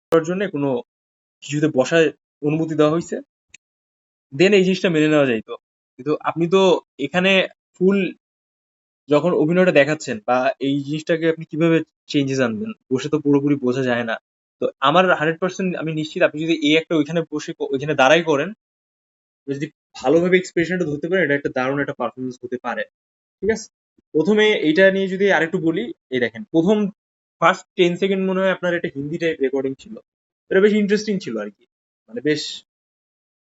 করার জন্য কোনো কিছুতে বসার অনুমতি দেওয়া হয়েছে, দেন এই জিনিসটা মেনে নেওয়া যাইতো। কিন্তু আপনি তো এখানে ফুল যখন অভিনয়টা দেখাচ্ছেন বা এই জিনিসটাকে আপনি কিভাবে চেঞ্জেস আনবেন, বসে তো পুরোপুরি বোঝা যায় না। তো আমার 100% আমি নিশ্চিত আপনি যদি এই একটা ওইখানে বসে ওইখানে দাঁড়াই করেন, যদি ভালোভাবে এক্সপ্রেশনটা ধরতে পারেন, এটা একটা দারুণ একটা পারফরমেন্স হতে পারে। ঠিক আছে, প্রথমে এইটা নিয়ে যদি আরেকটু বলি, এই দেখেন প্রথম ফার্স্ট 10 সেকেন্ড মনে হয় আপনার একটা হিন্দি টাইপ রেকর্ডিং ছিল, এটা বেশ ইন্টারেস্টিং ছিল আর কি, মানে বেশ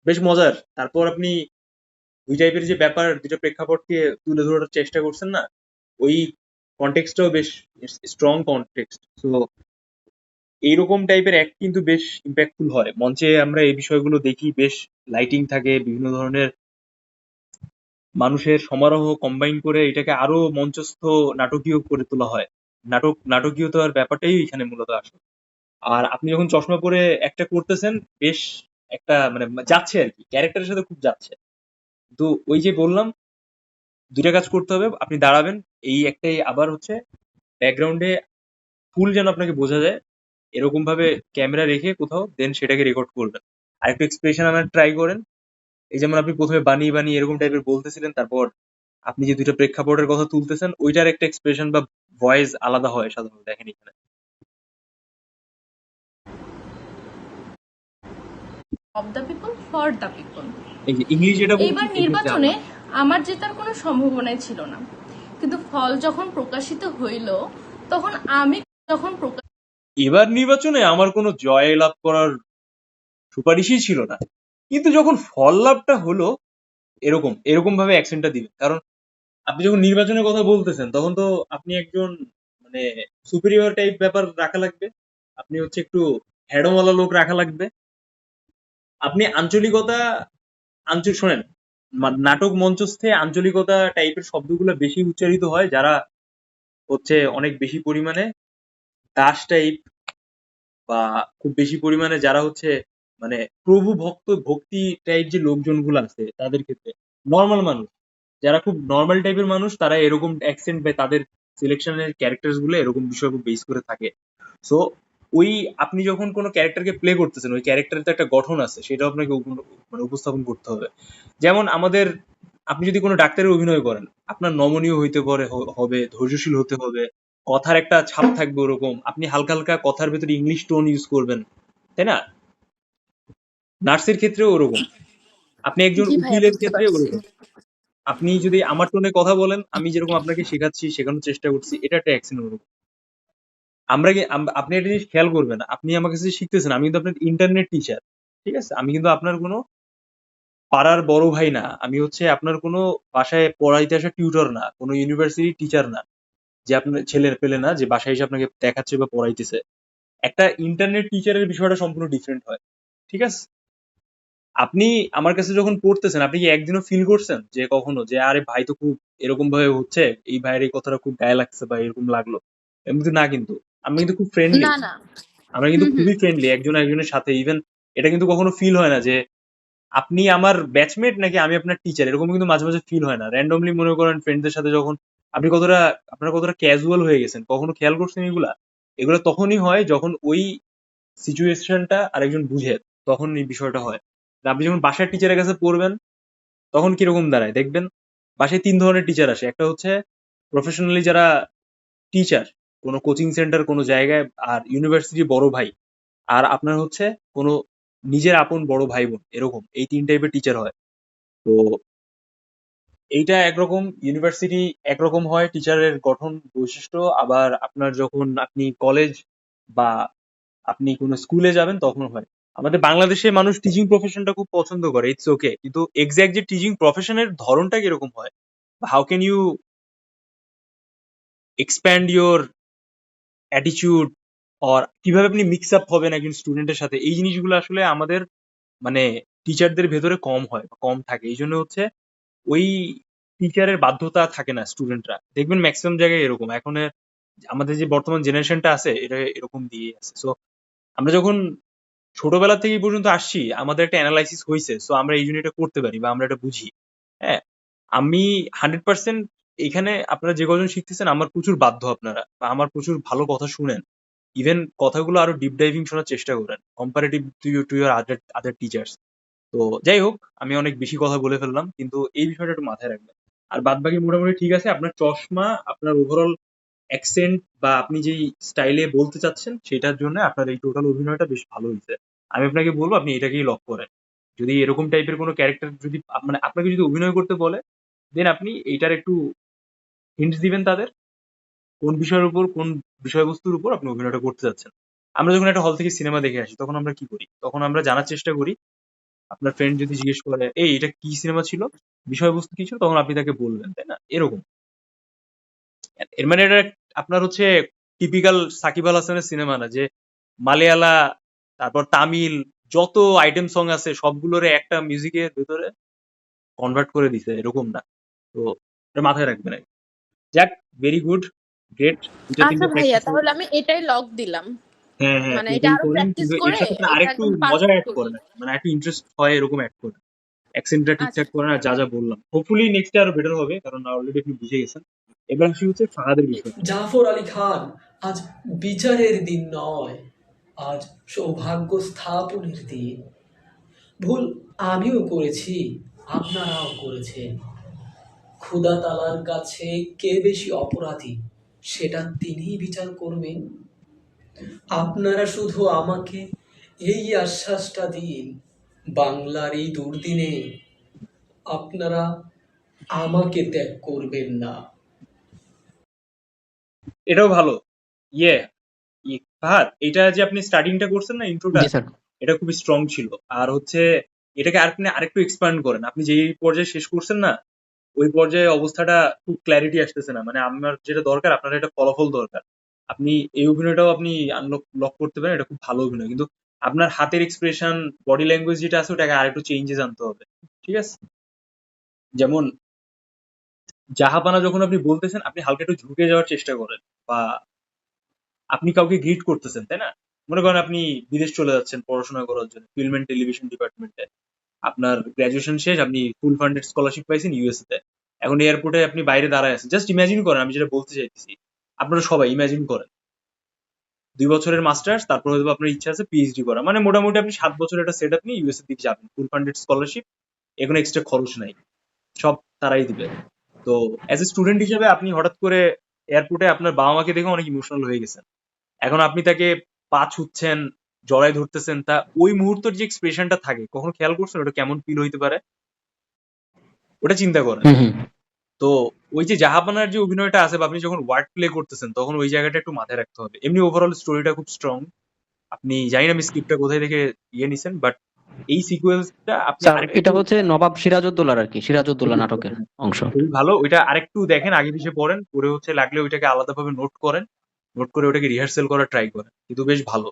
বেশ মজার। তারপর আপনি দুই টাইপের যে ব্যাপার, দুটো প্রেক্ষাপটকে তুলে ধরার চেষ্টা করছেন না, ওই কনটেক্সটটাও বেশ স্ট্রং কনটেক্সট। তো এইরকম টাইপের অ্যাক্ট কিন্তু বেশ ইম্প্যাক্টফুল হয় মঞ্চে। আমরা এই বিষয়গুলো দেখি, বেশ লাইটিং থাকে, বিভিন্ন ধরনের মানুষের সমারোহ কম্বাইন করে এটাকে আরো মঞ্চস্থ নাটকীয় করে তোলা হয়। নাটকীয়তার ব্যাপারটাই এখানে মূলত আসে। আর আপনি যখন চশমা পরে একটা করতেছেন, বেশ একটা মানে যাচ্ছে আর কি, ক্যারেক্টারের সাথে খুব যাচ্ছে। তো ওই যে বললাম, দুইটা কাজ করতে হবে, আপনি দাঁড়াবেন, এই একটাই, আবার হচ্ছে ব্যাকগ্রাউন্ডে ফুল যেন আপনাকে বোঝা যায় এরকম ভাবে ক্যামেরা রেখে কোথাও, দেন সেটাকে রেকর্ড করবেন। আর একটু এক্সপ্রেশন আমার ট্রাই করেন। এই যেমন আপনি প্রথমে বানিয়ে বানিয়ে এরকম টাইপের বলতেছিলেন, তারপর আপনি যে দুইটা প্রেক্ষাপটের কথা তুলতেছেন, ওইটার একটা এক্সপ্রেশন বা ভয়েস আলাদা হয় সাধারণত, দেখেন এখানে। Of the people for the people. এই যে ইংলিশ যেটা বলছি এইবার এক্ষেত্রে নির্বাচনে আলাদা। আমার জেতার কোনো সম্ভাবনাই ছিল না, কিন্তু ফল যখন প্রকাশিত হইল তখন আমি যখন এবার নির্বাচনে আমার কোনো জয় লাভ করার সুপারিশই ছিল না, কিন্তু যখন ফল লাভটা হলো, এরকম এরকম ভাবে অ্যাকসেন্টটা দিবেন। কারণ আপনি যখন নির্বাচনের কথা বলতেছেন, তখন তো আপনি একজন মানে সুপিরিয়র টাইপ ব্যাপার রাখা লাগবে, আপনি হচ্ছে একটু হ্যাডমওয়ালা লোক রাখা লাগবে। আপনি আঞ্চলিকতা, শোনেন, নাটক মঞ্চস্থে আঞ্চলিকতা টাইপের শব্দগুলো বেশি উচ্চারিত হয় যারা হচ্ছে অনেক বেশি পরিমাণে দাস টাইপ, বা খুব বেশি পরিমাণে যারা হচ্ছে মানে প্রভু ভক্ত ভক্তি টাইপ যে লোকজনগুলো আছে তাদের ক্ষেত্রে। নর্মাল মানুষ, যারা খুব নর্মাল টাইপের মানুষ, তারা এরকম অ্যাকসেন্ট বা তাদের সিলেকশনের ক্যারেক্টার গুলো এরকম বিষয়ের উপর বেস করে থাকে। সো ওই আপনি যখন কোনো ক্যারেক্টারকে প্লে করতেছেন, ওই ক্যারেক্টারের তো একটা গঠন আছে, সেটা আপনাকে মানে উপস্থাপন করতে হবে। যেমন আমাদের, আপনি যদি কোনো ডাক্তারের অভিনয় করেন, আপনার নমনীয় হইতে পারে, হবে ধৈর্যশীল হতে হবে, কথার একটা ছাপ থাকবে ওরকম, আপনি হালকা হালকা কথার ভেতরে ইংলিশ টোন ইউজ করবেন, তাই না? নার্সের ক্ষেত্রেও ওরকম, আপনি একজন জি ভাইয়া, উকিলের বুঝতে ক্ষেত্রে পারছি। ওরকম। আপনি যদি আমার টোনে কথা বলেন, আমি যেরকম আপনাকে শেখাচ্ছি, শেখানোর চেষ্টা করছি, এটা একটা অ্যাকশন ওরকম। আপনি একটা জিনিস খেয়াল করবেন, আপনি আমার কাছে শিখতেছেন, আমি কিন্তু আপনার ইন্টারনেট টিচার। ঠিক আছে, আমি কিন্তু আপনার কোনো পাড়ার বড় ভাই না, আমি হচ্ছে আপনার কোনো বাসায় পড়াইতে আসা টিউটর না, কোনো ইউনিভার্সিটি টিচার না, যে আপনার ছেলে পেলে না যে বাসায় এসে আপনাকে দেখাচ্ছে বা পড়াইতেছে। একটা ইন্টারনেট টিচারের বিষয়টা সম্পূর্ণ ডিফারেন্ট হয়। ঠিক আছে, আপনি আমার কাছে যখন পড়তেছেন, আপনি কি একদিনও ফিল করছেন যে কখনো যে আরে ভাই তো খুব এরকম ভাবে হচ্ছে, এই ভাইয়ের এই কথাটা খুব গায়ে লাগছে বা এরকম লাগলো? এমনি না, কিন্তু আমি কিন্তু খুব ফ্রেন্ডলি, না, না। আমরা কিন্তু হুম, হুম। খুবই ফ্রেন্ডলি একজন একজনের সাথে। ইভেন এটা কিন্তু কখনো ফিল হয় না যে আপনি আমার ব্যাচমেট নাকি আমি আপনার টিচার, এরকম কিন্তু মাঝে মাঝে ফিল হয় না। র্যান্ডমলি মনে করেন ফ্রেন্ডদের সাথে যখন আপনি কতটা, আপনারা কতটা ক্যাজুয়াল হয়ে গেছেন, কখনো খেয়াল করছেন এগুলা? এগুলো তখনই হয় যখন ওই সিচুয়েশনটা আরেকজন বুঝে, তখন এই বিষয়টা হয়। আর আপনি যখন বাসার টিচারের কাছে পড়বেন, তখন কিরকম দাঁড়ায় দেখবেন। বাসায় তিন ধরনের টিচার আসে, একটা হচ্ছে প্রফেশনালি যারা টিচার, কোনো কোচিং সেন্টার কোনো জায়গায়, আর ইউনিভার্সিটি বড় ভাই, আর আপনার হচ্ছে কোনো নিজের আপন বড় ভাই বোন, এরকম এই তিন টাইপের টিচার হয়। তো এইটা একরকম, ইউনিভার্সিটি একরকম হয় টিচারের গঠন বৈশিষ্ট্য, আবার আপনার যখন আপনি কলেজ বা আপনি কোনো স্কুলে যাবেন তখন হয়। আমাদের বাংলাদেশে মানুষ টিচিং প্রফেশনটা খুব পছন্দ করে, ইটস ওকে, কিন্তু এক্সাক্ট যে টিচিং প্রফেশনের ধরনটা কিরকম হয়, how can you expand your attitude, or কিভাবে আপনি মিক্স আপ হবেন একজন স্টুডেন্টের সাথে, এই জিনিসগুলো আসলে আমাদের মানে টিচারদের ভেতরে কম হয় বা কম থাকে। এই জন্য হচ্ছে ওই টিচারের বাধ্যতা থাকে না, স্টুডেন্টরা দেখবেন ম্যাক্সিমাম জায়গায় এরকম। এখন আমাদের যে বর্তমান জেনারেশনটা আছে, এটা এরকম দিয়ে আছে। সো আমরা যখন ছোটবেলা থেকে এই পর্যন্ত আসছি, আমাদের একটা অ্যানালাইসিস হয়েছে, সো আমরা এই জন্য এটা করতে পারি বা আমরা এটা বুঝি। হ্যাঁ, আমি 100% এখানে আপনারা যে কজন শিখতেছেন, আমার প্রচুর বাধ্য আপনারা, বা আমার প্রচুর ভালো কথা শুনেন। ইভেন কথাগুলো আরো ডিপ ডাইভিং শোনার চেষ্টা করেন comparative to your other teachers. তো যাই হোক, আমি অনেক বেশি কথা বলে ফেললাম, কিন্তু এই বিষয়টা একটু মাথায় রাখবেন। আর বাদ বাকি মোটামুটি ঠিক আছে। আপনার চশমা, আপনার ওভারঅল অ্যাকসেন্ট বা আপনি যেই স্টাইলে বলতে চাচ্ছেন সেটার জন্য আপনার এই টোটাল অভিনয়টা বেশ ভালো হয়েছে। আমি আপনাকে বলবো আপনি এটাকেই লক করেন। যদি এরকম টাইপের কোনো ক্যারেক্টার যদি মানে আপনাকে যদি অভিনয় করতে বলে, দেন আপনি এইটার একটু হিন্টস দিবেন তাদের কোন বিষয়ের উপর, কোন বিষয়বস্তুর উপর আপনি অভিনয়টা করতে যাচ্ছেন। আমরা যখন একটা হল থেকে সিনেমা দেখে আসি তখন আমরা কি করি? তখন আমরা জানার চেষ্টা করি। আপনার ফ্রেন্ড যদি জিজ্ঞেস করে, এই এটা কি সিনেমা ছিল, বিষয়বস্তু কি ছিল, তখন আপনি তাকে বলবেন, তাই না? এরকম। এর মানে এটা আপনার হচ্ছে টিপিক্যাল সাকিব আল হাসানের সিনেমা না যে মালয়ালা, তারপর তামিল, যত আইটেম সং আছে সবগুলোরে একটা মিউজিকের ভেতরে কনভার্ট করে দিছে, এরকম না। তো এটা মাথায় রাখবেন আর কি। যাক, ভেরি গুড, গ্রেট। দুটা আচ্ছা তিনটা ভাইয়া, প্র্যাকটিস। তাহলে আমি এটাই লক দিলাম। হ্যাঁ হ্যাঁ, মানে আপনি এটা এটাই আরো করেন, প্র্যাকটিস কিন্তু এর করে সাথে না এটা আরেকটু একদম মজা পারফেক্ট অ্যাড করি। করেন আর কি। মানে একটু ইন্টারেস্ট হয় এরকম অ্যাড করেন। অ্যাকসেন্টটা আচ্ছা ঠিকঠাক করেন আর যা যা বললাম, হোপফুলি নেক্সট আরো বেটার হবে, কারণ অলরেডি আপনি বুঝে গেছেন। এবার আসি হচ্ছে ফাহাদের বিষয়। জাফর আলী খান, আজ বিচারের দিন নয়, আজ সৌভাগ্য স্থাপনের দিন। ভুল আমিও করেছি, আপনারাও করেছেন। খোদা তাআলার কাছে কে বেশি অপরাধী সেটা তিনিই বিচার করবেন। আপনারা শুধু আমাকে এই আশ্বাসটা দিন, বাংলার এই দুর্দিনে আপনারা আমাকে ত্যাগ করবেন না। এটাও ভালো। ইয়ে, ফাহাদ, এটা যে আপনি স্টার্টিংটা করছেন না, ইন্ট্রোটা, জি স্যার। এটা খুবই স্ট্রং ছিল। আর হচ্ছে এটাকে আর আপনি আরেকটু এক্সপ্যান্ড করেন। আপনি যেই পর্যায়ে শেষ করছেন না, ওই পর্যায়ে অবস্থাটা খুব ক্ল্যারিটি আসতেছে না। মানে আমার যেটা দরকার, আপনার একটা ফলাফল দরকার। আপনি এই অভিনয়টাও আপনি আনলক লক করতে পারেন, এটা খুব ভালো অভিনয়, কিন্তু আপনার হাতের এক্সপ্রেশন, বডি ল্যাঙ্গুয়েজ যেটা আছে ওটাকে আরেকটু চেঞ্জেস আনতে হবে। ঠিক আছে? যেমন জাহাপানা যখন আপনি বলতেছেন, আপনি হালকা একটু ঝুঁকে যাওয়ার চেষ্টা করেন, বা আপনি কাউকে গ্রিট করতেছেন, তাই না? মনে করেন আপনি বিদেশ চলে যাচ্ছেন পড়াশোনা করার জন্য, ফিল্ম এন্ড টেলিভিশন ডিপার্টমেন্টে। আপনার গ্রাজুয়েশন শেষ, আপনি ফুল ফান্ডেড স্কলারশিপ পাইছেন ইউএসএ তে। এখন এয়ারপোর্টে আপনি বাইরে দাঁড়ায় আছেন, জাস্ট ইমাজিন করেন, আমি যেটা বলতে চাইতেছি আপনারা সবাই ইমাজিন করেন 2 বছরের মাস্টার্স, তারপর হয়তো আপনার ইচ্ছা আছে পিএইচডি করা, মানে মোটামুটি আপনি 7 বছরের একটা সেট আপ নিয়ে ইউএসএ দিকে যাবেন, ফুল ফান্ডেড স্কলারশিপ, এখানে এক্সট্রা খরচ নাই, সব তারাই দিবে। তো অ্যাজ এ স্টুডেন্ট হিসেবে আপনি হঠাৎ করে এয়ারপোর্টে আপনার বাবা মাকে দেখে অনেক ইমোশনাল হয়ে গেছেন। এখন আপনি তাকে পা ছুঁচ্ছেন, জড়ায় ধরতেছেন, তা ওই মুহূর্তের যে এক্সপ্রেশনটা থাকে, কখনো খেয়াল করছেন ওটা কেমন ফিল হইতে পারে? ওটা চিন্তা করেন। হুম হুম। তো ওই যে জাহাপানার যে অভিনয়টা আছে, বা আপনি যখন ওয়ার্ড প্লে করতেছেন তখন ওই জায়গাটা একটু মাথায় রাখতে হবে। এমনি ওভারঅল স্টোরিটা খুব স্ট্রং। আপনি জানি না আমি স্ক্রিপ্টটা কোথায় থেকে নিছেন, বাট এই সিকুয়েন্সটা আপনি স্যার আরেকটু এটা হচ্ছে নবাব সিরাজউদ্দৌলার আর কি, সিরাজউদ্দৌলা নাটকের অংশ। খুবই ভালো। ওইটা আরেকটু দেখেন, আগে পিছিয়ে পড়েন, পরে হচ্ছে লাগলে ওইটাকে আলাদাভাবে নোট করেন, নোট করে ওটাকে রিহার্সেল করার ট্রাই করেন, কিন্তু বেশ ভালো।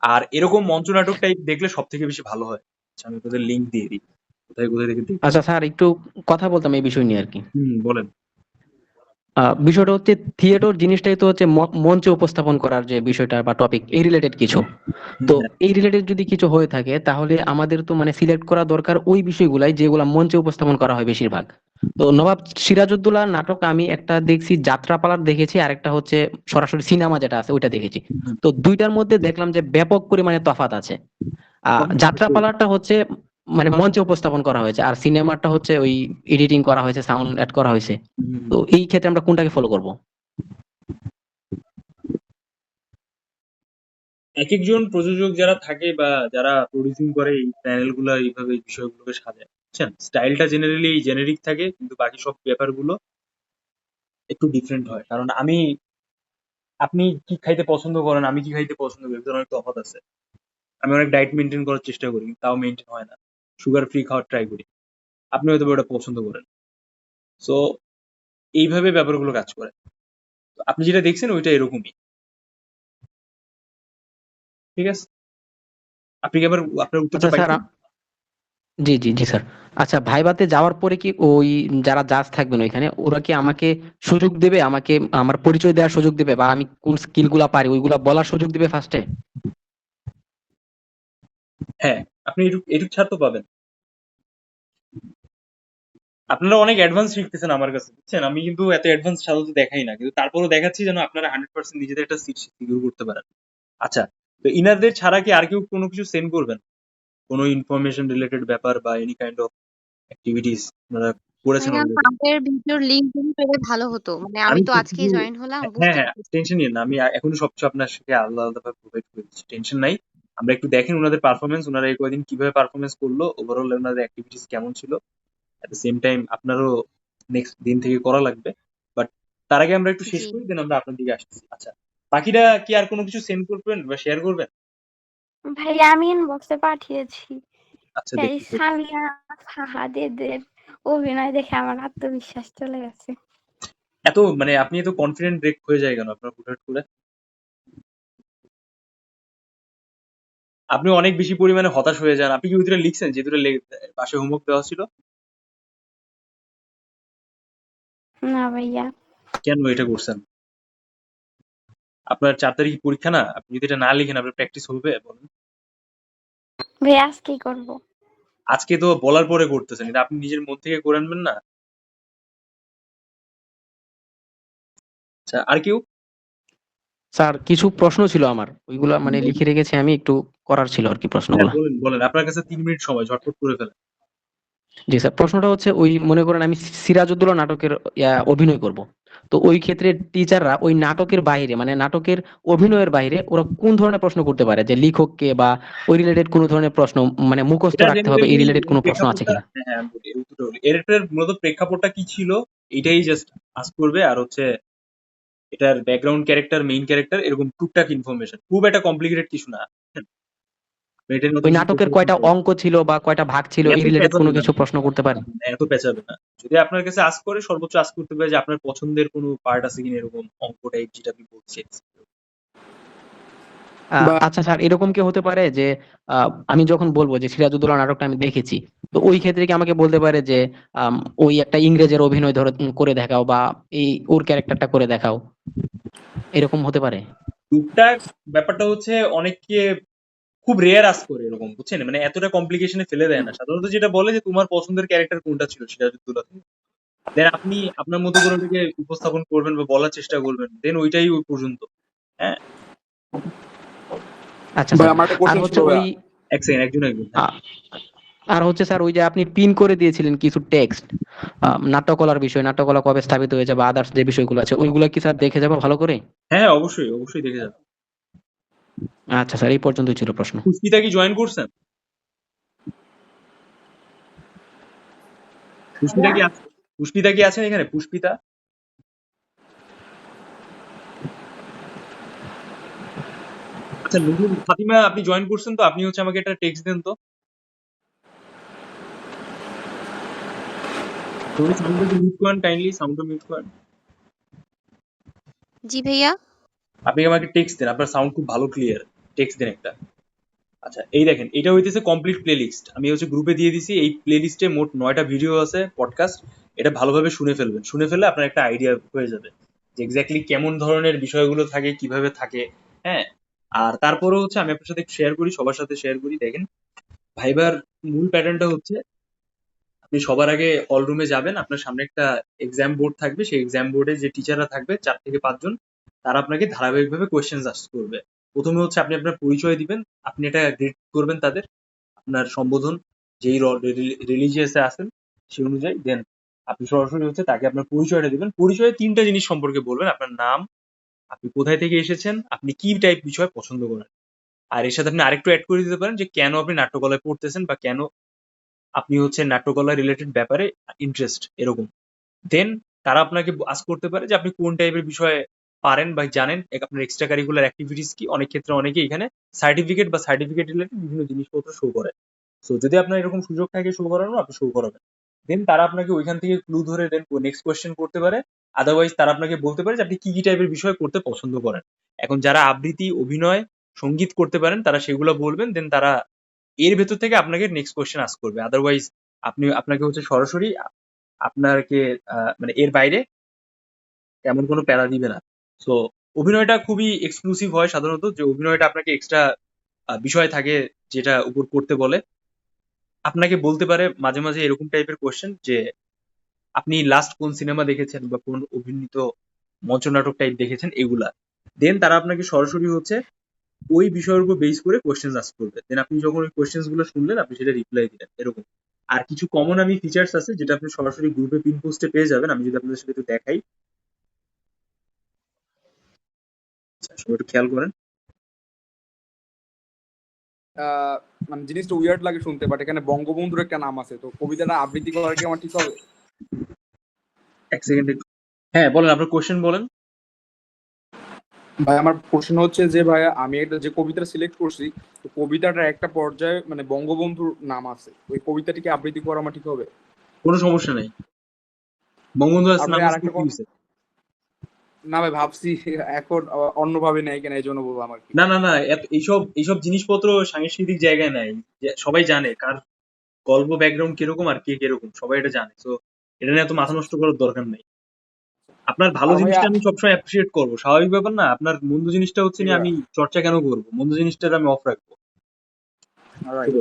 আর এরকম মঞ্চনাটক টাইপ দেখলে সব থেকে বেশি ভালো হয়। আচ্ছা, আমি তোদের লিঙ্ক দিয়ে দিই, কোথায় কোথায় থেকে দেখতে আচ্ছা পারো। স্যার, একটু কথা বলতাম এই বিষয় নিয়ে আর কি। বলেন। বিষয়টা হচ্ছে থিয়েটার জিনিসটাই তো হচ্ছে মঞ্চে উপস্থাপন করার যে বিষয়টা বা টপিক এই রিলেটেড কিছু। তো হ্যাঁ, এই রিলেটেড যদি কিছু হয়ে থাকে তাহলে আমাদের তো মানে সিলেক্ট করা দরকার ওই বিষয়গুলাই যেগুলা মঞ্চে উপস্থাপন করা হয় বেশিরভাগ। তো নবাব সিরাজউদ্দৌলা নাটক আমি একটা দেখছি, যাত্রাপালার দেখেছি, আর একটা হচ্ছে সরাসরি সিনেমা যেটা আছে ওইটা দেখেছি। তো দুইটার মধ্যে দেখলাম যে ব্যাপক পরিমাণে তফাৎ আছে। যাত্রাপালাটা হচ্ছে মানে মঞ্চে উপস্থাপন করা হয়েছে, আর সিনেমাটা হচ্ছে ওই এডিটিং করা হয়েছে, সাউন্ড অ্যাড করা হয়েছে। তো এই ক্ষেত্রে আমরা কোনটাকে ফলো করব? এক একজন প্রযোজক যারা থাকে বা যারা প্রডিউসিং করে এই প্যানেল গুলা এইভাবে এই বিষয়গুলোকে সাজায়, বুঝছেন? স্টাইলটা জেনারেলি জেনেরিক থাকে, কিন্তু বাকি সব ব্যাপারগুলো একটু ডিফারেন্ট হয়। কারণ আপনি কি খাইতে পছন্দ করেন, আমি কি খাইতে পছন্দ করি, এর অনেক তফাৎ আছে। আমি অনেক ডায়েট মেনটেন করার চেষ্টা করি, কিন্তু তাও মেনটেন হয় না। সুগার ফ্রি খাওয়ার ট্রাই করি, আপনি হয়তো বা ওটা পছন্দ করেন। সো এইভাবে ব্যাপারগুলো কাজ করে। তো আপনি যেটা দেখছেন ওইটা এরকমই। ঠিক আছে? আপনি কি আবার আপনার উত্তরটা আচ্ছা স্যার, পাইছেন? জি জি জি স্যার। আচ্ছা, ভাইভাতে যাওয়ার পরে কি ওই যারা জাজ থাকবেন ওইখানে ওরা কি আমাকে সুযোগ দেবে, আমাকে আমার পরিচয় দেওয়ার সুযোগ দেবে, বা আমি কোন স্কিল গুলা পারি ওইগুলা বলার সুযোগ দিবে ফার্স্টে? হ্যাঁ, আপনি এটুক এটুক ছাড় তো পাবেন। আপনারা অনেক অ্যাডভান্স শিখতেছেন আমার কাছে, বুঝছেন? আমি কিন্তু এত অ্যাডভান্স সাধারণত দেখাই না, কিন্তু তারপরেও দেখাচ্ছি যেন আপনারা 100% নিজেদের একটা সিট সিকিউর করতে পারেন। আচ্ছা, তো ইনারদের ছাড়া কি আর কেউ কোনো কিছু সেন্ড করবেন? কোনো ইনফরমেশন রিলেটেড ব্যাপার বা এনি কাইন্ড অফ অ্যাক্টিভিটিস আপনারা করেছেন ভাইয়া অলরেডি? পাম্পের ভিডিওর লিংক যদি পেলে ভালো হতো, মানে আমি আমি তো সবকিছু, আজকেই জয়েন হলাম, হ্যাঁ বুঝতে হ্যাঁ, পারছি টেনশন নিয়েন না, আমি এখনই সবকিছু আপনার সাথে আলাদা আলাদা ভাবে প্রোভাইড করে দিচ্ছি, টেনশন নাই। আমরা একটু দেখেন ওনাদের পারফরমেন্স, ওনারা এই কয়দিন কিভাবে পারফরমেন্স করলো, ওভারঅল ওনাদের অ্যাক্টিভিটিস কেমন ছিল। এট দ্য সেম টাইম আপনারও নেক্সট দিন থেকে করা লাগবে, বাট তার আগে আমরা একটু শেষ জি। করি, দেন আমরা আপনার দিকে আসতেছি। আচ্ছা, বাকিরা কি আর কোনো কিছু সেন্ড করবেন বা শেয়ার করবেন? ভাইয়া আমি ইনবক্সে পাঠিয়েছি। আচ্ছা এই দেখি। সামিয়া ফাহাদের অভিনয় দেখে আমার আত্মবিশ্বাস চলে গেছে। এত মানে আপনি এত কনফিডেন্ট ব্রেক হয়ে যায় কেন আপনার হুটহাট করে? আপনি অনেক বেশি পরিমাণে হতাশ হয়ে যান। আপনি কি ওই দুটো লিখছেন যে দুটো পাশে হোমওয়ার্ক দেওয়া ছিল? না ভাইয়া। কেন এটা করছেন? আপনার 4 তারিখ পরীক্ষা না? আপনি যদি এটা না লিখেন আপনার প্র্যাকটিস হবে বলেন? ভাইয়া আজকেই করব। আজকে তো বলার পরে করতেছেন, কিন্তু আপনি নিজের মন থেকে করে আনবেন না? আচ্ছা, আর কেউ? স্যার কিছু প্রশ্ন ছিল আমার, ওইগুলা মানে লিখে রেখেছি আমি, একটু করার ছিল আর কি হ্যাঁ প্রশ্নগুলা। বলেন বলেন, আপনার কাছে 3 মিনিট সময়, ঝটপট করে ফেলেন। জি স্যার, প্রশ্নটা হচ্ছে ওই মনে করেন আমি সিরাজউদ্দৌলা নাটকের অভিনয় করব। তো ওই ক্ষেত্রে টিচাররা ওই নাটকের বাইরে মানে নাটকের অভিনয়ের বাইরে ওরা কোন ধরনের প্রশ্ন করতে পারে, যে লেখককে বা ওই রিলেটেড কোন ধরনের প্রশ্ন মানে মুখস্থ এটা রাখতে হবে, এই জেনারেলি রিলেটেড কোনো প্রশ্ন আছে প্রেক্ষাপটটা, কিনা? হ্যাঁ হ্যাঁ আমি বলি, এর উত্তরটা বলি। এটার মূলত প্রেক্ষাপটটা কি ছিল এটাই জাস্ট আস্ক করবে, আর হচ্ছে এটার ব্যাকগ্রাউন্ড ক্যারেক্টার, মেইন ক্যারেক্টার, এরকম টুকটাক ইনফরমেশন, খুব একটা কমপ্লিকেটেড কিছু না। এটার মতো ওই বেশি নাটকের প্রিপারেশন কয়টা করবেন না। অঙ্ক ছিল বা কয়টা ভাগ ছিল, এই এত রিলেটেড পেঁচাবে কোনো না, কিছু প্রশ্ন করতে পারে? এত পেঁচাবে না। যদি আপনার কাছে আস্ক করে, সর্বোচ্চ আস্ক করতে পারে যে আপনার পছন্দের কোনো পার্ট আছে কিনা, এরকম অঙ্ক টাইপ যেটা আপনি বলছেন। আচ্ছা স্যার, এরকম কি হতে পারে যে আমি যখন বলবো যে সিরাজউদ্দৌলা নাটকটা আমি দেখেছি, তো ওই ক্ষেত্রে কি আমাকে বলতে পারে যে আম, ওই একটা ইংরেজের অভিনয় ধরো করে দেখাও, বা এই ওর ক্যারেক্টারটা করে দেখাও, এরকম হতে পারে? টুকটাক ব্যাপারটা হচ্ছে অনেককে খুব রেয়ার আস্ক করে এরকম, বুঝছেন? মানে এতটা কমপ্লিকেশনে ফেলে দেয় না। সাধারণত যেটা বলে যে তোমার পছন্দের ক্যারেক্টার কোনটা ছিল সিরাজউদ্দৌলা, দেন আপনি আপনার মতো করে ওটাকে উপস্থাপন করবেন বা বলার চেষ্টা করবেন, দেন ওইটাই ওই পর্যন্ত। হ্যাঁ, আচ্ছা ভাই স্যার। আমার একটা আর কোশ্চেন ছিল হচ্ছে ওই ভাইয়া। এক সেকেন্ড, একজন একজন, হ্যাঁ। আ- আর হচ্ছে স্যার ওই যে আপনি পিন করে দিয়েছিলেন কিছু টেক্সট, নাট্যকলার বিষয়, নাট্যকলা কবে স্থাপিত হয়েছে বা আদার্স যে বিষয়গুলো আছে, ওইগুলো কি স্যার দেখে যাবো ভালো করে? হ্যাঁ অবশ্যই অবশ্যই দেখে যাবেন। আচ্ছা স্যার, এই পর্যন্তই ছিল প্রশ্ন। পুষ্পিতা কি জয়েন করছেন? পুষ্পিতা কি আছে? পুষ্পিতা কি আছেন এখানে? পুষ্পিতা? আচ্ছা নুরুল ফাতিমা, আপনি জয়েন করছেন তো? আপনি হচ্ছে আমাকে একটা টেক্সট দেন তো। তুমি সাউন্ডটা মিউট করেন, কাইন্ডলি সাউন্ডটা মিউট করেন। জি ভাইয়া। আপনি আমাকে টেক্সট দেন, আপনার সাউন্ড খুব ভালো ক্লিয়ার, টেক্সট দেন একটা। আচ্ছা এই দেখেন, এটা হইতেছে কমপ্লিট প্লে লিস্ট, আমি হচ্ছে গ্রুপে দিয়ে দিছি। এই প্লে লিস্টে মোট 9টা ভিডিও আছে, পডকাস্ট। এটা ভালোভাবে শুনে ফেলবেন, শুনে ফেললে আপনার একটা আইডিয়া হয়ে যাবে যে এক্স্যাক্টলি কেমন ধরনের বিষয়গুলো থাকে, কিভাবে থাকে। হ্যাঁ, আর তারপরে হচ্ছে আমি আপনার সাথে শেয়ার করি, সবার সাথে শেয়ার করি। দেখেন, ভাইবার মূল প্যাটার্নটা হচ্ছে আপনি সবার আগে হল রুমে যাবেন, আপনার সামনে একটা এক্সাম বোর্ড থাকবে, সেই এক্সাম বোর্ডে যে টিচাররা থাকবে 4 থেকে 5 জন, তারা আপনাকে ধারাবাহিকভাবে কোয়েশ্চেন আস্ক করবে। প্রথমে হচ্ছে আপনি আপনার পরিচয় দিবেন, আপনি এটা গ্রিড করবেন তাদের, আপনার সম্বোধন যেই রিলিজিয়াসে আছেন সেই অনুযায়ী। দেন আপনি সরাসরি হচ্ছে তাকে আপনার পরিচয়টা দিবেন। পরিচয়ে 3টা জিনিস সম্পর্কে বলবেন: আপনার নাম, আপনি কোথায় থেকে এসেছেন, আপনি কি টাইপ বিষয় পছন্দ করেন। আর এর সাথে আপনি আরেকটু অ্যাড করে দিতে পারেন যে কেন আপনি নাট্যকলায় পড়তেছেন বা কেন আপনি হচ্ছে নাট্যকলা রিলেটেড ব্যাপারে ইন্টারেস্ট, এরকম। দেন তারা আপনাকে আস্ক করতে পারে যে আপনি কোন টাইপের বিষয়ে পারেন বা জানেন, আপনার এক্সট্রা কারিকুলার অ্যাক্টিভিটিস কি। অনেক ক্ষেত্রে অনেকে এখানে সার্টিফিকেট বা সার্টিফিকেট রিলেটেড বিভিন্ন জিনিসপত্র শো করে। সো যদি আপনার এরকম সুযোগ থাকে শো করানো, আপনি শো করাবেন। দেন তারা আপনাকে ওইখান থেকে ক্লু ধরে দেন নেক্সট কোয়েশ্চেন করতে পারে। আদারওয়াইজ তারা আপনাকে বলতে পারে যে আপনি কি কি টাইপের বিষয় করতে পছন্দ করেন। এখন যারা আবৃত্তি, অভিনয়, সঙ্গীত করতে পারেন তারা সেগুলো বলবেন, দেন তারা এর ভেতর থেকে আপনাকে নেক্সট কোয়েশ্চেন আস্ক করবে। আদারওয়াইজ আপনাকে হচ্ছে সরাসরি আপনাকে মানে এর বাইরে তেমন কোনো প্যারা দিবে না। সো অভিনয়টা খুবই এক্সক্লুসিভ হয় সাধারণত, যে অভিনয়টা আপনাকে এক্সট্রা বিষয় থাকে যেটা উপর করতে বলে। আপনাকে বলতে পারে মাঝে মাঝে এরকম টাইপের কোয়েশ্চেন যে আপনি লাস্ট কোন সিনেমা দেখেছেন বা কোন অভিনীত মঞ্চনাটক টাইপ দেখেছেন, এগুলা। দেন তারা আপনাকে সরাসরি হচ্ছে ওই বিষয়ের উপর বেস করে কোয়েশ্চেন আস্ক করবে। দেন আপনি যখন ওই কোয়েশ্চেন্স গুলো শুনলেন, আপনি সেটা রিপ্লাই দিলেন, এরকম। আর কিছু কমন আমি ফিচার্স আছে যেটা আপনি সরাসরি গ্রুপে পিন পোস্টে পেয়ে যাবেন। আমি যদি আপনাদের সাথে একটু দেখাই, আচ্ছা, সবাই একটু খেয়াল করেন। মানে জিনিসটা উইয়ার্ড লাগে শুনতে, বাট এখানে বঙ্গবন্ধুর একটা নাম আছে, তো কবিতাটা আবৃত্তি করা কি আমার ঠিক হবে? এক সেকেন্ড একটু, হ্যাঁ বলেন, আপনার কোয়েশ্চেন বলেন। ভাই আমার প্রশ্ন হচ্ছে যে ভাইয়া, আমি একটা যে কবিতা সিলেক্ট করছি, তো কবিতাটার একটা পর্যায়ে মানে বঙ্গবন্ধুর নাম আছে, ওই কবিতাটিকে আবৃত্তি করা আমার ঠিক হবে? কোনো সমস্যা নেই, বঙ্গবন্ধু আর নাম ভাই আর আসলে একটা কি কথা, হয়েছে? না ভাই ভাবছি এখন অন্যভাবে নেই কেন, এই জন্য বললাম আর কি। না না না, এইসব এইসব জিনিসপত্র সাংস্কৃতিক জায়গায় নাই। সবাই জানে কার গল্প ব্যাকগ্রাউন্ড কিরকম আর কে কিরকম, সবাই এটা জানে। তো এটা নিয়ে এত মাথা আচ্ছা নষ্ট আচ্ছা। করার দরকার নেই। আপনার ভালো আর ভাইয়া, জিনিসটা আমি সবসময় অ্যাপ্রিসিয়েট করবো, স্বাভাবিক ব্যাপার না? আপনার মন্দ জিনিসটা হচ্ছে জি নিয়ে ভাইয়া, আমি চর্চা কেন করবো? মন্দ জিনিসটা আমি অফ রাখবো। রাইট।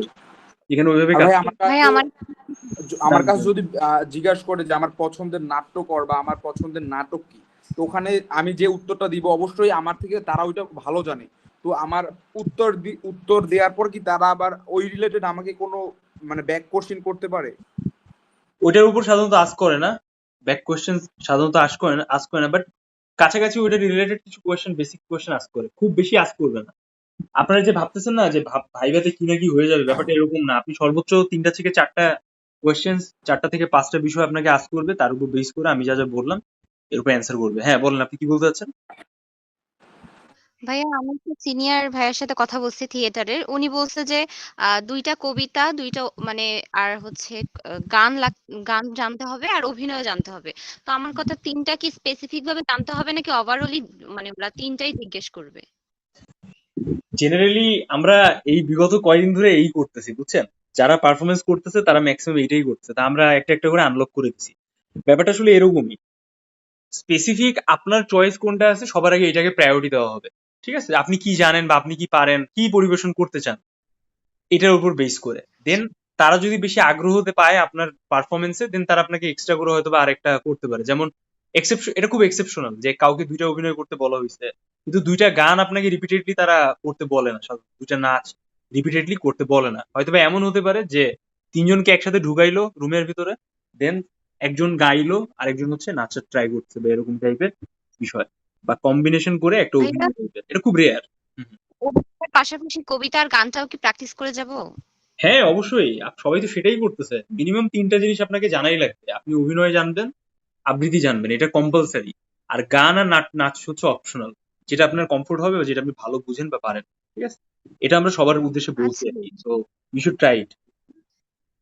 এখানে ওইভাবে আর কাজ ভাই করে। আমার ভাই কাছে, আমার আমার জানি, কাছে জানি। যদি জিজ্ঞাসা করে যে আমার পছন্দের নাট্যকর বা আমার পছন্দের নাটক কি, তো ওখানে আমি যে উত্তরটা দিব অবশ্যই আমার থেকে তারা ওইটা ভালো জানে। তো আমার উত্তর দেওয়ার পর কি তারা আবার ওই রিলেটেড আমাকে কোনো মানে ব্যাক কোশ্চেন করতে পারে? ওইটার উপর সাধারণত আস্ক করে না, ব্যাক কোয়েশ্চেন সাধারণত আস্ক করে না, বাট কাছাকাছি ওইটা রিলেটেড কিছু কোয়েশ্চেন, বেসিক কোয়েশ্চেন আস্ক করে, খুব বেশি আস্ক করবে না। আপনারা যে ভাবতেছেন না যে ভাইভাতে কি না কি হয়ে যাবে, ব্যাপারটা এরকম না। আপনি সর্বোচ্চ 3টা থেকে 4টা কোয়েশ্চেন, 4টা থেকে 5টা বিষয় আপনাকে আস্ক করবে, তার উপর বেস করে আমি যা যা বললাম এর উপর অ্যান্সার করবে। হ্যাঁ বলেন, আপনি কি বলতে চাচ্ছেন? ভাইয়া আমি একটা সিনিয়র ভাইয়ের সাথে কথা বলছি থিয়েটারের। উনি বলছে যে ২টা কবিতা, ২টা মানে আর হচ্ছে গান জানতে হবে আর অভিনয় জানতে হবে। তো আমার কথা ৩টা কি স্পেসিফিক ভাবে জানতে হবে নাকি ওভারঅলই মানে ওরা ৩টাই জিজ্ঞেস করবে? জেনারেলি আমরা এই বিগত কয়েকদিন ধরে এই করতেছি, বুঝছেন? যারা পারফরমেন্স করতেছে তারা ম্যাক্সিমাম এইটাই করতেছে, তা আমরা একটা একটা করে আনলক করে দিচ্ছি। ব্যাপারটা আসলে এরকমই। স্পেসিফিক আপনার চয়েস কোনটা আছে, সবার আগে এটাকে প্রায়োরিটি দেওয়া হবে। ঠিক আছে, আপনি কি জানেন বা আপনি কি পারেন, কি পরিবেশন করতে চান, এটার উপর বেস করে। দেন তারা যদি বেশি আগ্রহ হতে পায় আপনার পারফরমেন্সে, দেন তারা আপনাকে এক্সট্রা করে হয়তো বা আরেকটা করতে পারে। যেমন এক্সেপশন, এটা খুব এক্সেপশনাল যে কাউকে 2টা অভিনয় করতে বলা হয়েছে, কিন্তু 2টা গান আপনাকে রিপিটেডলি তারা করতে বলে না, সাধারণত 2টা নাচ রিপিটেডলি করতে বলে না। হয়তো বা এমন হতে পারে যে 3জনকে একসাথে ঢুকাইলো রুমের ভিতরে, দেন একজন গাইলো আর একজন হচ্ছে নাচার ট্রাই করছে, বা এরকম টাইপের বিষয়, বা কম্বিনেশন করে একটা ভাইয়া অভিনয় করবে, এটা খুব রেয়ার। অভিনয়ের পাশাপাশি কবিতা আর গানটাও কি প্র্যাকটিস করে যাব? হ্যাঁ অবশ্যই, সবাই তো সেটাই করতেছে। মিনিমাম 3টা জিনিস আপনাকে জানাই লাগবে। আপনি অভিনয় জানবেন, আবৃত্তি জানবেন, এটা কম্পালসারি। আর গান আর নাচ হচ্ছে অপশনাল, যেটা আপনার কমফোর্ট হবে বা যেটা আপনি ভালো বুঝেন বা পারেন। ঠিক আছে, এটা আমরা সবার উদ্দেশ্যে বলছি আচ্ছা। আর কি। So you should try it.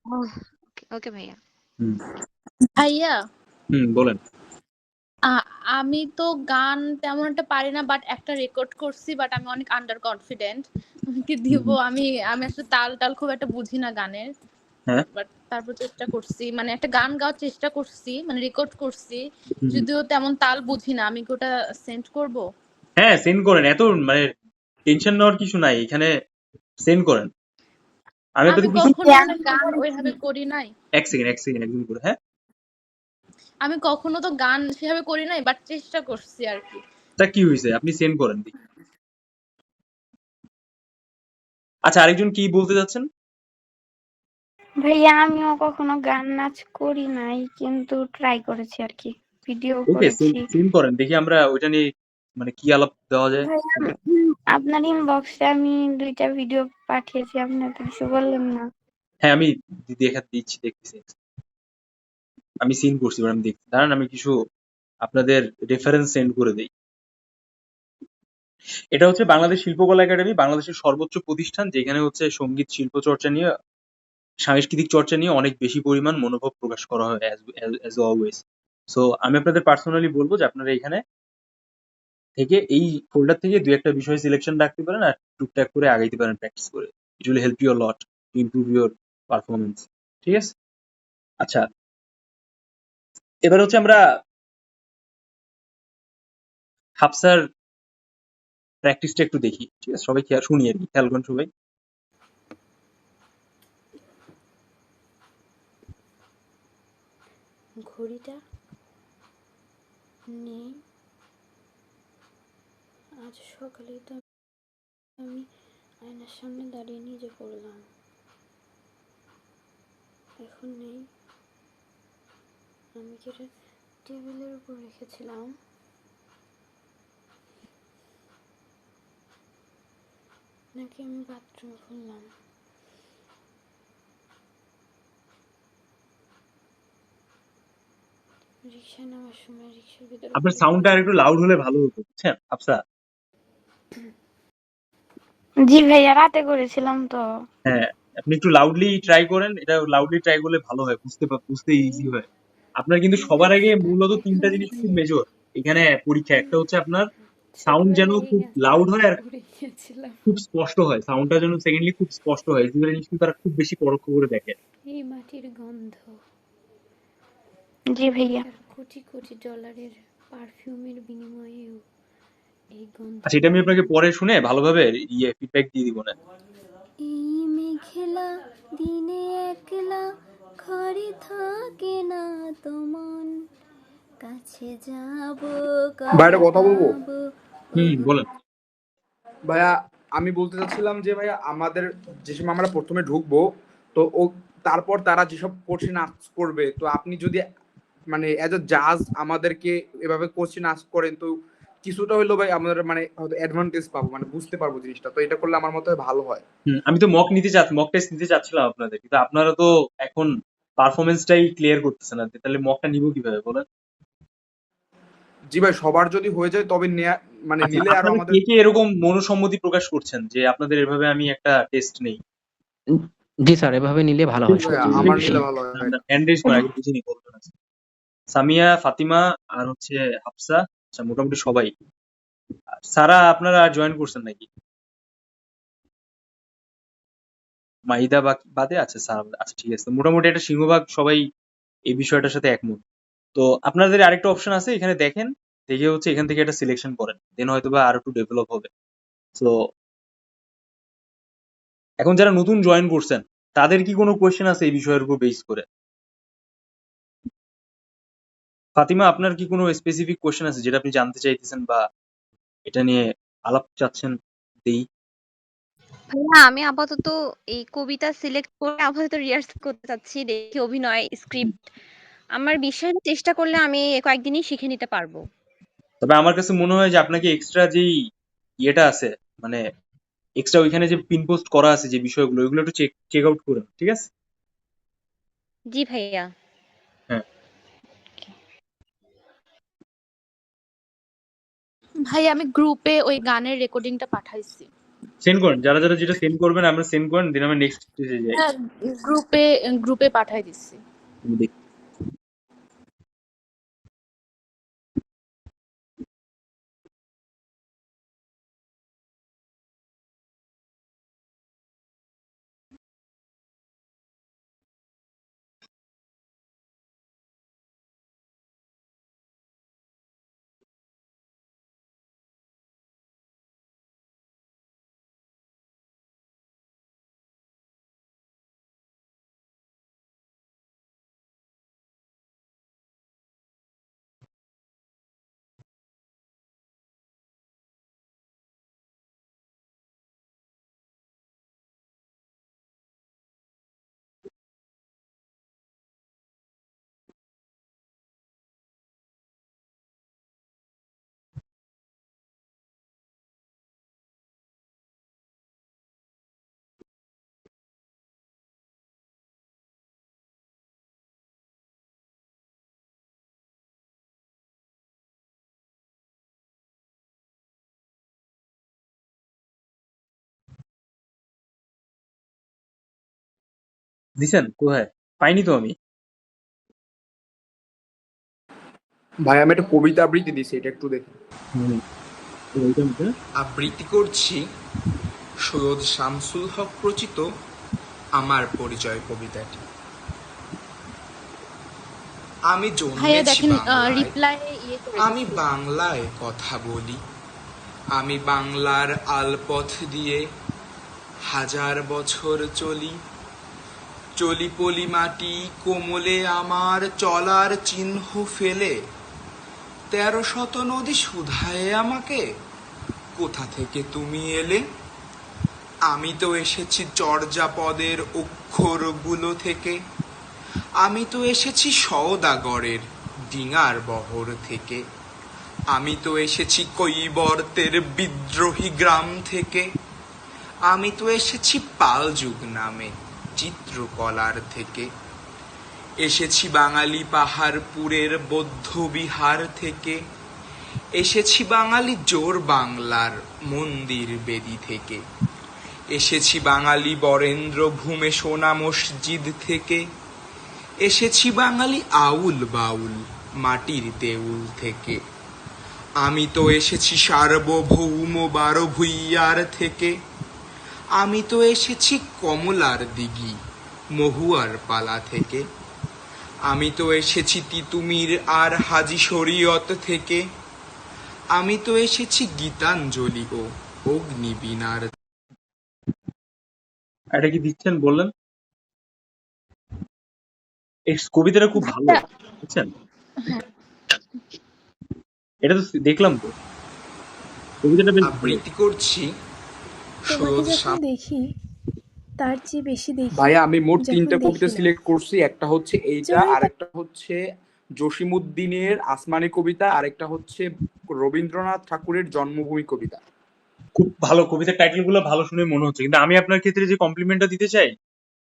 Okay okay ভাইয়া। হুম। ভাইয়া, হুম, বলেন। আমি তো গান তেমন একটা পারি না, বাট একটা রেকর্ড করছি, বাট আমি অনেক আন্ডার কনফিডেন্ট। আমি কি হুম, দিব? হুম। আমি আমি আসলে তাল টাল খুব একটা বুঝি না গানের, হ্যাঁ। বাট তারপর চেষ্টা করছি, মানে একটা গান গাওয়ার চেষ্টা করছি, মানে রেকর্ড করছি। হুম, হুম। যদিও তেমন তাল বুঝি না, আমি কি ওটা সেন্ড করব? হ্যাঁ সেন্ড করেন, এত মানে টেনশন নেওয়ার কিছু নাই এখানে, সেন্ড করেন। আমি আমি আপনাদের কিছু, কখনো মানে গান ওইভাবে করি নাই। এক সেকেন্ড একদম করে, হ্যাঁ। আমি কখনো তো গান সেভাবে করি নাই, বাট চেষ্টা করছি আর কি। তা কি হয়েছে, আপনি সেন্ড করেন দেখি। আচ্ছা, আরেকজন কি বলতে যাচ্ছেন? ভাইয়া আমিও কখনো গান নাচ করি নাই, কিন্তু ট্রাই করেছি আর কি, ভিডিও ওকে, করেছি। সেন্ড করেন দেখি, আমরা ওইটা নিয়ে মানে কি আলাপ দেওয়া যায়। ভাইয়া আপনার ইনবক্সে আমি 2টা ভিডিও পাঠিয়েছি, আপনি তো কিছু বললেন না। হ্যাঁ আমি দিচ্ছি, দেখতেছি। আমি সিন করছি, এবার আমি দেখছি, দাঁড়ান আমি কিছু আপনাদের রেফারেন্স সেন্ড করে দেই। এটা হচ্ছে বাংলাদেশ শিল্পকলা একাডেমি, বাংলাদেশের সর্বোচ্চ প্রতিষ্ঠান, যেখানে হচ্ছে সঙ্গীত শিল্প চর্চা নিয়ে, সাংস্কৃতিক চর্চা নিয়ে অনেক বেশি পরিমাণ মনোভাব প্রকাশ করা হয় অ্যাজ অলওয়েজ। সো আমি আপনাদের পার্সোনালি বলবো যে আপনারা এখানে থেকে এই ফোল্ডার থেকে 2-একটা বিষয় সিলেকশন রাখতে পারেন আর টুকটাক করে আগাইতে পারেন প্র্যাকটিস করে। It will help you lot to improve your performance. ঠিক আছে, আচ্ছা এবার হচ্ছে আমরা হাফসার প্র্যাকটিসটা একটু দেখি। ঠিক আছে, সবাই শুনি আর কি, খেয়াল করুন সবাই। ঘড়িটা নেই। আজ সকালেই তো আমি আয়নার সামনে দাঁড়িয়ে নিজে পড়লাম। এখন নেই। আমি কি এটা টেবিলের উপর রেখেছিলাম? নাকি আমি বাথরুমে খুললাম? রিক্সায় নামার সময় রিক্সার ভিতরে আপনার সাউন্ডটা আর একটু লাউড হলে ভালো হতো, বুঝছেন আফসা? জি ভাইয়া, রাতে করেছিলাম তো। হ্যাঁ, আপনি একটু লাউডলি ট্রাই করেন। এটা লাউডলি ট্রাই করলে ভালো হয়, বুঝতে ইজি হয়। আপনার কিন্তু সবার আগে মূলত তিনটা জিনিস খুব মেজর এখানে পরীক্ষা। একটা হচ্ছে আপনার সাউন্ড যেন ছোটবেলায় এই খুব গাছটার লাউড হয় নিচে আর উড়ে গিয়েছিলাম। খুব স্পষ্ট হয়। সাউন্ডটা যেন সেকেন্ডলি খুব স্পষ্ট হয়। এই দুটো জিনিস কিন্তু তারা খুব বেশি পরোক্ষ করে দেখে। এই মাটির গন্ধ, জি ভাইয়া, কোটি কোটি ডলারের পারফিউমের বিনিময়েও এই গন্ধ। আচ্ছা, এটা আমি আপনাকে পরে শুনে ভালোভাবে ফিডব্যাক দিয়ে দিব না। এই মেঘলা দিনে একলা ঘরে থাকে না তোমার, কাছে যাব ভাইয়া একটা কথা বলবো? বলেন। ভাইয়া আমি বলতে চাচ্ছিলাম যে ভাইয়া আমাদের যে সময় আমরা প্রথমে ঢুকবো, তো ও তারপর তারা যেসব কোশ্চেন আস্ক করবে, তো আপনি যদি মানে অ্যাজ আ জাজ আমাদেরকে এভাবে কোশ্চেন আস্ক করেন, তো কিছুটা হইলেও ভাই আমাদের মানে হয়তো অ্যাডভান্টেজ পাবো, মানে বুঝতে পারবো জিনিসটা। তো এটা করলে আমার মতে হয় ভালো হয়। আমি তো মক টেস্ট নিতে চাচ্ছিলাম আপনাদের, কিন্তু আপনারা তো এখন পারফরমেন্সটাই ক্লিয়ার করতেছেন না, তাহলে মকটা নিব কিভাবে বলেন? জি ভাই, সবার যদি হয়ে যায় তবে নেয়া মানে আচ্ছা, নিলে আরো আপনারা আমাদের। কে কে এরকম মনোসম্মতি প্রকাশ করছেন যে আপনাদের এভাবে আমি একটা টেস্ট নেই? জি স্যার, এভাবে নিলে ভালো জি হয় ভাইয়া, সবচেয়ে আমার বেশি। নিলে ভালো হয়। হ্যান্ড রেজ করে আগে বুঝিনি কতজন আছে। সামিয়া, ফাতিমা, আর হচ্ছে হাফসা। আচ্ছা, মোটামুটি সবাই। আর সারা আপনারা জয়েন করছেন নাকি? মাহিদা বাদে আছে সারা। আচ্ছা, ঠিক আছে। মোটামুটি একটা সিংহভাগ সবাই এই বিষয়টার সাথে একমত। তো আপনাদের আরেকটা অপশন আছে, এখানে দেখেন। দেখে হচ্ছে এখান থেকে একটা সিলেকশন করেন, দেন হয়তো বা আরো একটু ডেভেলপ হবে। তো এখন যারা নতুন জয়েন করছেন তাদের কি কোনো কোয়েশ্চেন আছে এই বিষয়ের উপর বেস করে? ফাতিমা, আপনার কি কোনো স্পেসিফিক কোয়েশ্চেন আছে যেটা আপনি জানতে চাইতেছেন বা এটা নিয়ে আলাপ চাচ্ছেন? দেই। ভাইয়া আমি আপাতত এই কবিতা সিলেক্ট করে আপাতত রিহার্সাল করতে চাচ্ছি, দেখি অভিনয় স্ক্রিপ্ট। আমার বিশ্বাস, চেষ্টা করলে আমি কয়েকদিনই শিখে নিতে পারবো। তবে আমার কাছে মনে হয় যে আপনাকে এক্সট্রা যেই ইয়েটা আছে, মানে এক্সট্রা ওইখানে যে পিন পোস্ট করা আছে যে বিষয়গুলো, ওইগুলো একটু চেক আউট করেন, ঠিক আছে? জি ভাইয়া। হ্যাঁ। ভাই আমি গ্রুপে ওই গানের রেকর্ডিংটা পাঠাইছি। সেন্ড করেন, যারা যারা যেটা সেন্ড করবেন আমরা সেন্ড করেন, দেন আমরা নেক্সট স্টেজে যাই। হ্যাঁ, গ্রুপে পাঠাই দিচ্ছি। আমি দেখি। দিছেন কোথায়? পাইনি তো আমি। ভাই আমি একটা কবিতা আবৃত্তি দিছি, এটা একটু দেখি। আবৃত্তি করছি সৈয়দ শামসুল হক রচিত আমার পরিচয় কবিতাটি। আমি ভাইয়া জন্মেছি দেখেন বাংলায়, রিপ্লাই ইয়ে করে আমি দিছি। বাংলায় কথা বলি, আমি বাংলার আলপথ দিয়ে হাজার বছর চলি। চলি পলি মাটি কোমলে আমার চলার চিহ্ন ফেলে ১৩০০ নদী শুধায় আমাকে কোথা থেকে তুমি এলে আমি তো এসেছি চর্যাপদের অক্ষরগুলো থেকে আমি তো এসেছি সওদাগরের ডিঙার বহর থেকে আমি তো এসেছি কৈবর্তের বিদ্রোহী গ্রাম থেকে আমি তো এসেছি পাল যুগ নামে চিত্রকলার থেকে এসেছি বাঙালি পাহাড়পুরের বৌদ্ধ বিহার থেকে এসেছি বাঙালি জোর বাংলার মন্দির বেদি থেকে এসেছি বাঙালি বরেন্দ্র ভূমে সোনা মসজিদ থেকে এসেছি বাঙালি আউল বাউল মাটির দেউল থেকে আমি তো এসেছি সার্বভৌম ১২ ভূঁইয়ার থেকে আমি তো এসেছি কমলার দিঘি মহুয়ার পালা থেকে আমি তো এসেছি তিতুমির আর হাজি শরীয়ত থেকে আমি তো এসেছি গীতাঞ্জলি ও অগ্নিবীণার এটা কি দিচ্ছেন বললেন? এই কবিতাটা খুব ভালো, বুঝছেন? হ্যাঁ এটা তো দেখলাম তো, কবিতাটা বেশ ভালো। আবৃত্তি করছি তোমাকে সৈয়দ যখন শাম দেখি তার চেয়ে বেশি দেখি ভাইয়া আমি মোট যখন ৩টা দেখি কবিতা না। সিলেক্ট করছি। একটা হচ্ছে এইটা, চড়ুই আর একটা হচ্ছে জসিমউদ্দিনের আসমানি কবিতা, আর একটা হচ্ছে রবীন্দ্রনাথ ঠাকুরের জন্মভূমি কবিতা। খুব ভালো, কবিতার টাইটেল গুলো ভালো শুনে মনে হচ্ছে, কিন্তু আমি আপনার ক্ষেত্রে যে কমপ্লিমেন্টটা দিতে চাই,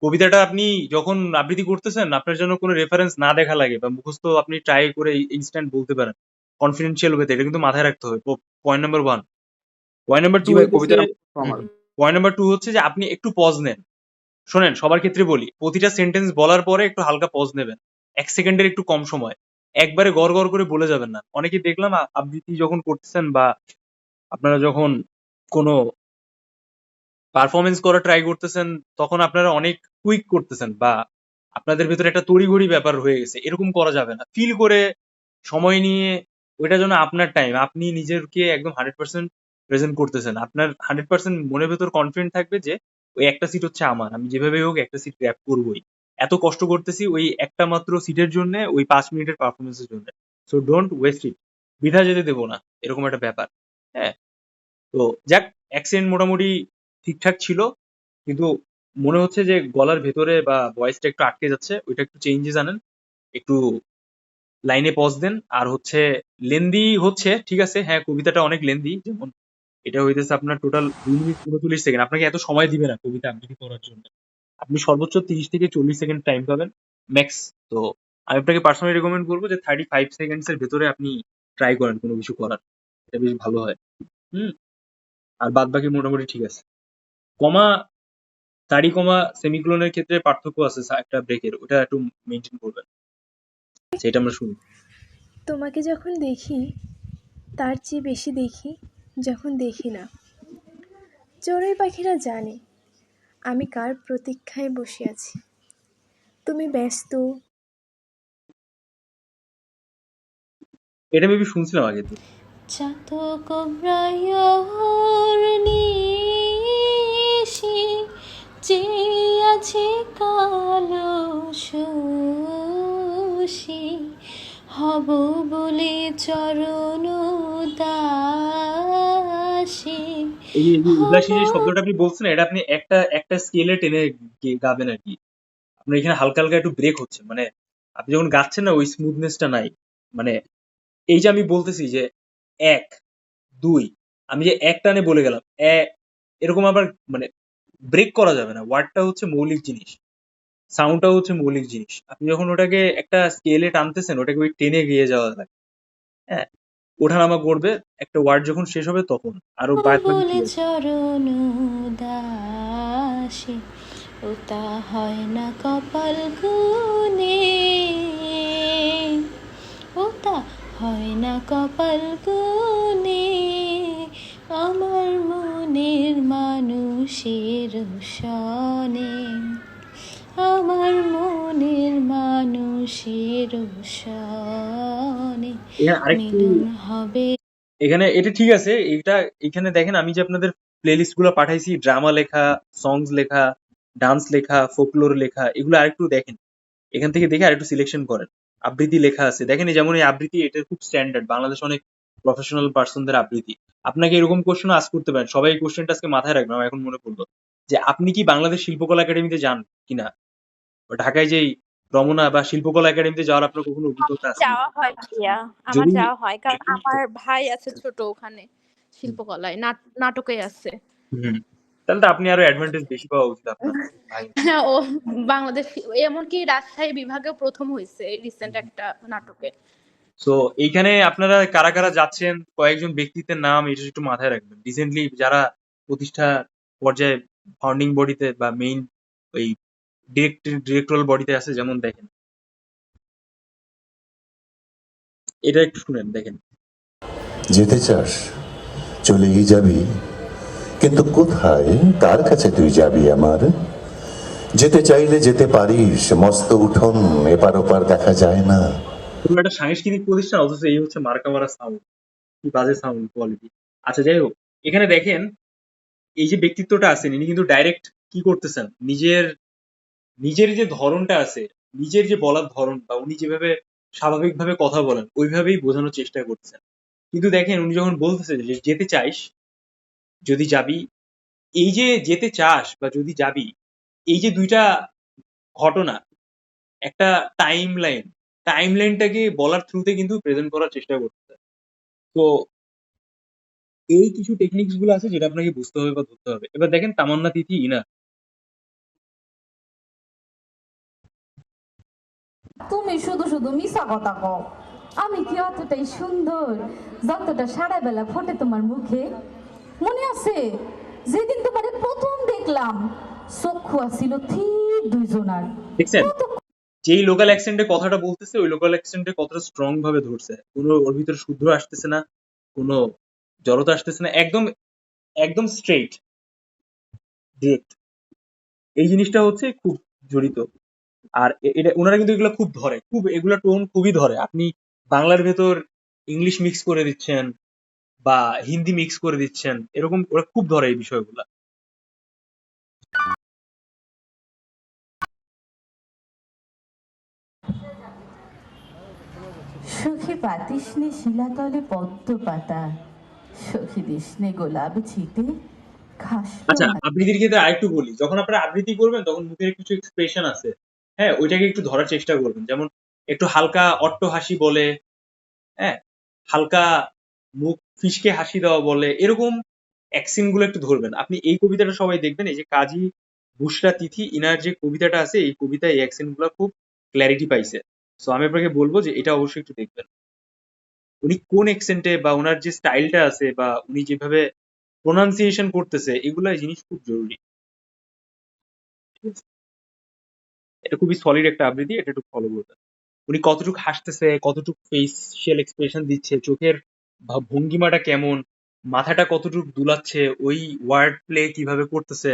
কবিতাটা আপনি যখন আবৃত্তি করতেছেন আপনার জন্য কোনো রেফারেন্স না দেখা লাগে বা মুখস্থ আপনি ট্রাই করে ইনস্ট্যান্ট বলতে পারেন কনফিডেন্সিয়াল ওয়েতে, এটা কিন্তু মাথায় রাখতে হবে। Point number 1। পয়েন্ট নাম্বার 2 জি ভাই, হচ্ছে, কবিতাটা আমার পয়েন্ট নাম্বার 2 হচ্ছে যে আপনি একটু পজ নেন। শোনেন, সবার ক্ষেত্রে বলি, প্রতিটা সেন্টেন্স বলার পরে একটু হালকা পজ নেবেন, 1 সেকেন্ডের একটু কম সময়, একবারে গড় গড় করে বলে যাবেন না। অনেকে দেখলাম আবৃত্তি যখন করতেছেন বা আপনারা যখন কোনো পারফরমেন্স করা ট্রাই করতেছেন তখন আপনারা অনেক কুইক করতেছেন বা আপনাদের ভেতরে একটা তড়িঘড়ি ব্যাপার হয়ে গেছে, এরকম করা যাবে না। ফিল করে সময় নিয়ে, ওইটা যেন আপনার টাইম, আপনি নিজেকে একদম 100% প্রেজেন্ট করতেছেন, আপনার 100% মনের ভেতর কনফিডেন্ট থাকবে যে ওই একটা সিট হচ্ছে আমার, আমি যেভাবে হোক একটা সিট গ্র্যাব করবোই, এত কষ্ট করতেছি ওই একটা মাত্র সিটের জন্য, ওই 5 মিনিটের পারফরমেন্সের জন্য। সো ডোন্ট ওয়েস্ট ইট, বৃথা যেতে দেবো না, এরকম একটা ব্যাপার। হ্যাঁ, তো যাক, অ্যাকসেন্ট মোটামুটি ঠিকঠাক ছিল, কিন্তু মনে হচ্ছে যে গলার ভেতরে বা ভয়েসটা একটু আটকে যাচ্ছে, ওইটা একটু চেঞ্জেস আনেন, একটু লাইনে পজ দেন। আর হচ্ছে লেন্দি হচ্ছে, ঠিক আছে, হ্যাঁ কবিতাটা অনেক লেন্দি, যেমন এটা হইতেছে আপনার টোটাল 2 মিনিট 39 সেকেন্ড, আপনাকে এত সময় দিবে না কবিতা আবৃত্তি করার জন্য, আপনি সর্বোচ্চ 30 থেকে 40 সেকেন্ড টাইম পাবেন ম্যাক্স। তো আমি আপনাকে পার্সোনালি রেকমেন্ড করবো যে 35 সেকেন্ডস এর ভেতরে আপনি ট্রাই করেন কোনো কিছু করার, এটা বেশ ভালো হয়। আর বাদ বাকি মোটামুটি ঠিক আছে। কমা, সারি কমা সেমিকোলনের ক্ষেত্রে পার্থক্য আছে একটা ব্রেকের, ওটা একটু মেনটেন করবেন, সেটা আমরা শুনি। তোমাকে যখন দেখি তার চেয়ে বেশি দেখি যখন দেখি না। চড়ুই পাখিরা জানে আমি কার প্রতীক্ষায় বসে আছি। তুমি ব্যস্ত, এটা মেবি শুনছিলাম আগে তো। চাতক ব্রায়র নিশি যে আছে কালো শোষী হব বলে চরণ দাসী। এই যে উদাসী যে শব্দটা আপনি বলছেন, এটা আপনি একটা একটা স্কেলে টেনে গাবেন আর কি। আপনার এখানে হালকা হালকা একটু ব্রেক হচ্ছে, মানে আপনি যখন গাচ্ছেন না ওই স্মুথনেসটা নাই। মানে এই যে আমি বলতেছি যে 1 2, আমি যে এক টানে বলে গেলাম এরকম আবার মানে ব্রেক করা যাবে না। ওয়ার্ডটা হচ্ছে মৌলিক জিনিস, সাউন্ডটাও হচ্ছে মৌলিক জিনিস। আপনি যখন ওটাকে একটা স্কেলে টানতেছেন, ওটাকে ওই টেনে গিয়ে যাওয়া লাগে। হ্যাঁ, ওঠানামা করবে, একটা ওয়ার্ড যখন শেষ হবে তখন আরো বলে চরণ দাসী ওটা হয় না কপাল গুনে, ওটা হয় না কপাল গুনে আমার মনের মানুষের সনে, আমার মনের মানুষের সনে মিলন হবে। এখানে এটা ঠিক আছে, এটা এখানে দেখেন আমি যে আপনাদের প্লেলিস্ট গুলো পাঠাইছি, ড্রামা লেখা, সংস লেখা, ডান্স লেখা, ফোকলোর লেখা, এগুলো আরেকটু দেখেন। এখান থেকে দেখে আরেকটু সিলেকশন করেন। আবৃত্তি লেখা আছে, দেখেন এই যেমন এই আবৃত্তি, এটা খুব স্ট্যান্ডার্ড, বাংলাদেশ অনেক প্রফেশনাল পার্সনদের আবৃত্তি। আপনাকে এরকম কোশ্চেন আস্ক করতে পারেন, সবাই এই কোশ্চেনটা আজকে মাথায় রাখবেন। আমার এখন মনে পড়লো যে আপনি কি বাংলাদেশ শিল্পকলা একাডেমিতে যান কিনা, বা ঢাকায় যেই রমনা বা শিল্পকলা একাডেমিতে যাওয়ার আপনার কখনো অভিজ্ঞতা আছে? যাওয়া হয় ভাইয়া, আমার যদি যাওয়া হয়, কারণ আমার ভাই আছে ছোট ওখানে শিল্পকলায়, নাটকে আছে। হুম, তাহলে তো আপনি আরো অ্যাডভান্টেজ বেশি পাওয়া উচিত আপনার ভাই। হ্যাঁ, ও বাংলাদেশ, এমনকি রাজশাহী বিভাগেও প্রথম হয়েছে রিসেন্ট একটা নাটকে। সো এইখানে আপনারা কারা কারা যাচ্ছেন, কয়েকজন ব্যক্তিত্বের নাম এটা একটু মাথায় রাখবেন। রিসেন্টলি যারা প্রতিষ্ঠা পর্যায়ে ফাউন্ডিং বডিতে বা মেইন ওই ডিরেক্টরাল বডিতে আছে, যেমন দেখেন এটা একটু শুনেন, দেখেন। যেতে চাস চলেই যাবি, কিন্তু কোথায় কার কাছে তুই যাবি আমার? যেতে চাইলে যেতে পারিস, মস্ত উঠোন এপার ওপার দেখা যায় না। পুরো একটা সাংস্কৃতিক প্রতিষ্ঠান, অথচ এই হচ্ছে মার্কা মারা সাউন্ড, কি বাজে সাউন্ড কোয়ালিটি। আচ্ছা যাই হোক, এখানে দেখেন এই যে ব্যক্তিত্বটা আছেন, ইনি কিন্তু ডাইরেক্ট কি করতেছেন, নিজের যে ধরনটা আছে, নিজের যে বলার ধরন, বা উনি যেভাবে স্বাভাবিকভাবে কথা বলেন ওইভাবেই বোঝানোর চেষ্টা করছেন। কিন্তু দেখেন উনি যখন বলতেছে যে যেতে চাইস, যদি যাবি, এই যে যেতে চাস বা যদি যাবি, এই যে দুইটা ঘটনা, একটা টাইম লাইনটাকে বলার থ্রুতে কিন্তু প্রেজেন্ট করার চেষ্টা করতেছে। তো এই কিছু টেকনিক্স গুলো আছে যেটা আপনাকে বুঝতে হবে বা ধরতে হবে। এবার দেখেন তামান্না তিথি ইনা, তুমি শুধু শুধু মিছা কথা কও। আমি কি অতটাই সুন্দর যতটা সারা বেলা ফোটে তোমার মুখে? মনে আছে যেদিন তোমারে প্রথম দেখলাম, চক্ষু আছিল ঠিক দুইজনার। দেখছেন যেই লোকাল অ্যাকসেন্টে কথাটা বলতেছে, ওই লোকাল অ্যাকসেন্টে কতটা স্ট্রং ভাবে ধরছে, কোনো ওর ভিতরে শুদ্ধ আসতেছে না, কোনো জড়তা আসতেছে না, একদম একদম স্ট্রেইট ডিরেক্ট। এই জিনিসটা হচ্ছে খুব জড়িত। আর এটা ওনারা কিন্তু এগুলো খুব ধরে, খুব এগুলা টোন খুবই ধরে। আপনি বাংলার ভেতর ইংলিশ মিক্স করে দিচ্ছেন বা হিন্দি মিক্স করে দিচ্ছেন, এরকম ওরা খুব ধরে এই বিষয়গুলা। সখী পাতিসনে শিলাতলে পদ্ম পাতা, সখী দিসনে গোলাপ ছিটে খাসলো আচ্ছা, আবৃত্তির ক্ষেত্রে আরেকটু বলি, যখন আপনারা আবৃত্তি করবেন তখন মুখের কিছু এক্সপ্রেশন আছে, হ্যাঁ, ওইটাকে একটু ধরার চেষ্টা করবেন। যেমন একটু হালকা অট্ট হাসি বলে, হ্যাঁ, হালকা মুখ ফিসকে হাসি দেওয়া বলে, এরকম অ্যাকসেন্ট গুলো একটু ধরবেন। আপনি এই কবিতাটা সবাই দেখবেন, এই যে কাজী বুশরা তিথি ইনার যে কবিতাটা আছে, এই কবিতায় এই অ্যাকসেন্ট গুলো খুব ক্ল্যারিটি পাইছে। সো আমি আপনাকে বলবো যে এটা অবশ্যই একটু দেখবেন, উনি কোন অ্যাকসেন্টে বা ওনার যে স্টাইলটা আছে বা উনি যেভাবে প্রোনাউন্সিয়েশন করতেছে, এগুলা জিনিস খুব জরুরি। ঠিক আছে? এটা খুবই সলিড একটা আবৃত্তি, এটা একটু ফলো করবেন। উনি কতটুকু হাসতেছে, কতটুকু ফেসিয়াল এক্সপ্রেশন দিচ্ছে, চোখের ভঙ্গিমাটা কেমন, মাথাটা কতটুকু দুলাচ্ছে, ওই ওয়ার্ড প্লে কিভাবে করতেছে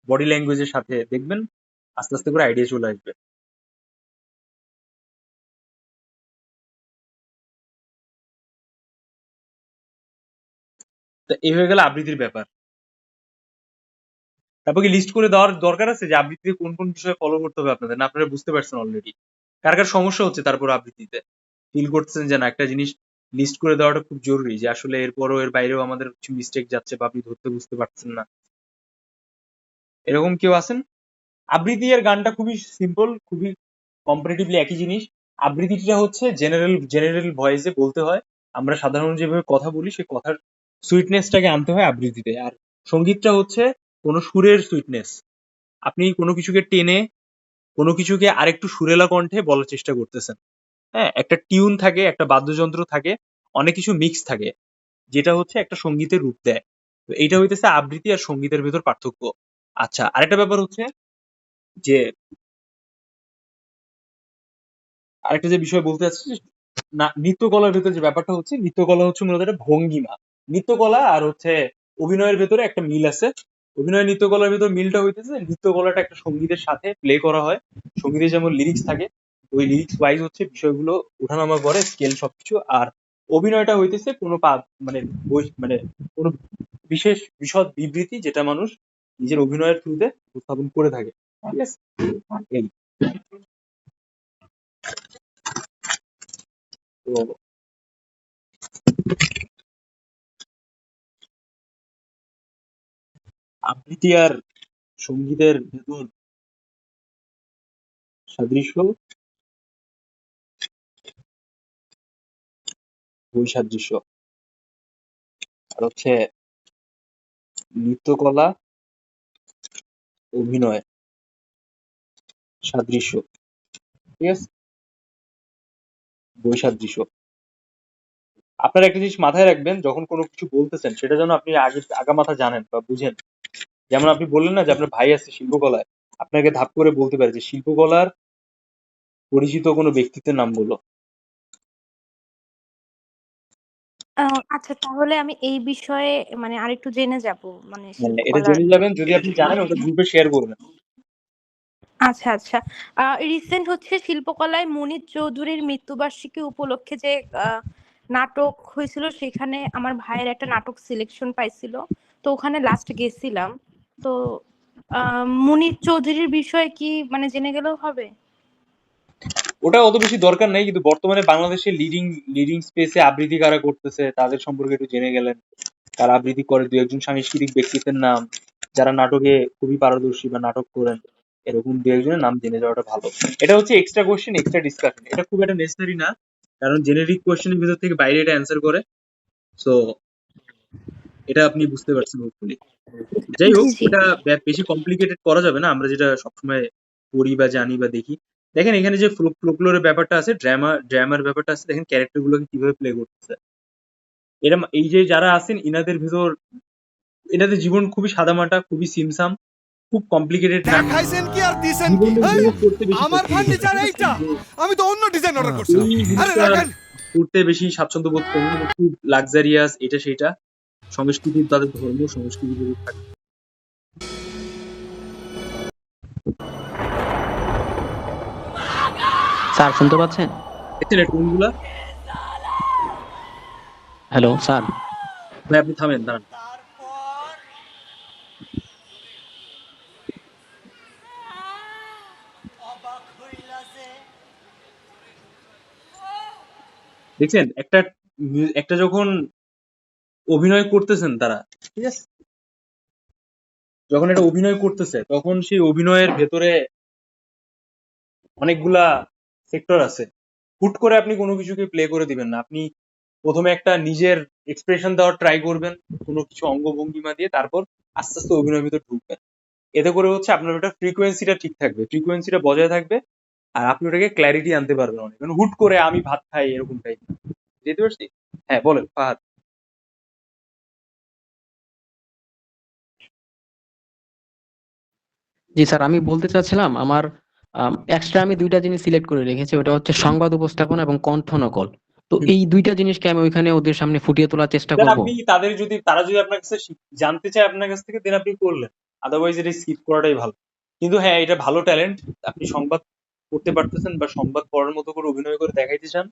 বডি ল্যাঙ্গুয়েজের সাথে, দেখবেন আস্তে আস্তে করে আইডিয়া চলে আসবে। তো এই হয়ে গেল আবৃত্তির ব্যাপার। তারপর কি লিস্ট করে দেওয়ার দরকার আছে যে আবৃত্তিতে কোন কোন বিষয় ফলো করতে হবে আপনাদের? না আপনারা বুঝতে পারছেন অলরেডি? কার কার সমস্যা হচ্ছে তারপর আবৃত্তিতে? ফিল করতেছেন যে না, একটা জিনিস লিস্ট করে দেওয়াটা খুব জরুরি, যে আসলে এরপরও এর বাইরেও আমাদের কিছু মিস্টেক যাচ্ছে বা আপনি ধরতে বুঝতে পারছেন না, এরকম কেউ আছেন? আবৃত্তি আর গানটা খুবই সিম্পল, খুবই কম্পারেটিভলি একই জিনিস। আবৃত্তিটা হচ্ছে জেনারেল ভয়েসে বলতে হয়, আমরা সাধারণ যেভাবে কথা বলি সেই কথার সুইটনেসটাকে আনতে হয় আবৃত্তিতে। আর সঙ্গীতটা হচ্ছে কোনো সুরের সুইটনেস, আপনি কোনো কিছুকে টেনে কোনো কিছুকে আরেকটু সুরেলা কণ্ঠে বলার চেষ্টা করতেছেন। হ্যাঁ, একটা টিউন থাকে, একটা বাদ্যযন্ত্র থাকে, অনেক কিছু মিক্স থাকে, যেটা হচ্ছে একটা সঙ্গীতের রূপ দেয়। তো এইটা হইতেছে আবৃত্তি আর সঙ্গীতের ভেতর পার্থক্য। আচ্ছা, আরেকটা ব্যাপার হচ্ছে যে আরেকটা যে বিষয় বলতে চাচ্ছি, না, নৃত্যকলার ভেতরে যে ব্যাপারটা হচ্ছে, নৃত্যকলা হচ্ছে মূলত একটা ভঙ্গিমা। নৃত্যকলা আর হচ্ছে অভিনয়ের ভেতরে একটা মিল আছে। অভিনয় নৃত্যকলার ভেতর মিলটা হইতেছে নৃত্যকলাটা একটা সঙ্গীতের সাথে প্লে করা হয়, সঙ্গীতের যেমন লিরিক্স থাকে, ওই লিরিক্স ওয়াইজ হচ্ছে বিষয়গুলো ওঠানামা করে, স্কেল সবকিছু। আর অভিনয়টা হইতেছে কোনো মানে মানে কোনো বিশেষ বিশদ বিবৃতি, যেটা মানুষ নিজের অভিনয়ের থ্রুতে উপস্থাপন করে থাকে। ঠিক আছে? এই তো আবৃত্তি আর সঙ্গীতের ভেতর সাদৃশ্য, বৈসাদৃশ্য, আর হচ্ছে নৃত্যকলা, অভিনয়, সাদৃশ্য, ঠিক আছে, বৈসাদৃশ্য। আপনারা একটা জিনিস মাথায় রাখবেন, যখন কোনো কিছু বলতেছেন সেটা যেন আপনি আগে আগামাথা জানেন বা বুঝেন। যেমন আপনি বললেন না যে আপনার ভাই আছে শিল্পকলায়, আপনাকে ধাপ করে বলতে পারে যে শিল্পকলার পরিচিত কোনো ব্যক্তিত্বের নাম বলো। আচ্ছা, তাহলে আমি এই বিষয়ে মানে আরেকটু জেনে যাব, মানে মানে এটা শিল্পকলার। জেনে যাবেন, যদি আপনি জানেন ওটা গ্রুপে শেয়ার করবেন। আচ্ছা আচ্ছা, রিসেন্ট হচ্ছে শিল্পকলায় মুনীর চৌধুরীর মৃত্যুবার্ষিকী উপলক্ষে যে নাটক হয়েছিল, সেখানে আমার ভাইয়ের একটা নাটক সিলেকশন পাইছিল, তো ওখানে লাস্ট গেছিলাম। তো মুনীর চৌধুরীর বিষয়ে কি মানে জেনে গেলেও হবে? ওটা অত বেশি দরকার নাই, কিন্তু বর্তমানে বাংলাদেশে লিডিং স্পেসে আবৃত্তি কারা করতেছে তাদের সম্পর্কে একটু জেনে গেলেন। কারা আবৃত্তি করে, দু একজন সাংস্কৃতিক ব্যক্তিত্বের নাম, যারা নাটকে খুবই পারদর্শী বা নাটক করেন, এরকম দু একজনের নাম জেনে যাওয়াটা ভালো। এটা হচ্ছে এক্সট্রা কোশ্চেন, এক্সট্রা ডিসকাশন, এটা খুব একটা নেসেসারি না, কারণ জেনেরিক কোশ্চেনের ভিতর থেকে বাইরে এটা অ্যান্সার করে। সো এটা আপনি বুঝতে পারছেন হোপফুলি। যাই জি হোক, জি। ওটা বেশি কমপ্লিকেটেড করা যাবে না, আমরা যেটা সবসময় পড়ি বা জানি বা দেখি। দেখেন এখানে যে ফ্লোকলোরের ব্যাপারটা আছে, ড্রামার ব্যাপারটা আছে, দেখেন ক্যারেক্টার গুলোকে কিভাবে প্লে করতেছে। এরা এই যে যারা আছেন ইনাদের ভিতর, এনাদের জীবন খুবই সাদামাটা, খুবই সিমসাম, খুব কমপ্লিকেটেড না। জীবনে উপভোগ করতে বেশি পছন্দ করেন, ঠিক আছে? যে এই জিনিসটা করতে বেশি স্বাচ্ছন্দ্য বোধ করেন, এবং খুব লাক্সারিয়াস, এটা সেটা সংস্কৃতি, তাদের ধর্ম সংস্কৃতি যদি থাকে। স্যার শুনতে পাচ্ছেন? দেখছেন এই টোনগুলা? Hello sir. ভাই আপনি থামেন, দাঁড়ান। দেখছেন একটা একটা যখন অভিনয় করতেছেন তারা, ঠিক আছে, যখন এটা অভিনয় করতেছে তখন সেই অভিনয়ের ভেতরে অনেকগুলা সেক্টর আছে। হুট করে আপনি কোনো কিছুকে প্লে করে দিবেন না। আপনি প্রথমে একটা নিজের এক্সপ্রেশন দেওয়ার ট্রাই করবেন কোনো কিছু অঙ্গভঙ্গিমা দিয়ে, তারপর আস্তে আস্তে অভিনয়ের ভিতর ঢুকবেন। এতে করে হচ্ছে আপনার ওটা ফ্রিকোয়েন্সিটা ঠিক থাকবে, ফ্রিকোয়েন্সিটা বজায় থাকবে, আর আপনি ওটাকে ক্ল্যারিটি আনতে পারবেন অনেক। মানে হুট করে আমি ভাত খাই এরকম টাইপ, বুঝতে পারছি? হ্যাঁ বলেন ফাহাদ। জি স্যার, আমি বলতে চাচ্ছিলাম আমার এক্সট্রা আমি দুইটা জিনিস সিলেক্ট করে রেখেছি, ওটা হচ্ছে সংবাদ উপস্থাপনা এবং কণ্ঠ নকল। তো এই দুইটা জিনিসকে আমি ওইখানে ওদের সামনে ফুটিয়ে তোলার চেষ্টা দেন করব। আপনি তারা যদি আপনার কাছে জানতে চায় আপনার কাছ থেকে, দেন আপনি করলেন, আদারওয়াইজ এটা স্কিপ করাটাই ভালো। কিন্তু হ্যাঁ, এটা ভালো ট্যালেন্ট, আপনি সংবাদ করতে পারতেছেন বা সংবাদ পড়ার মতো করে অভিনয় করে দেখাইতে চান,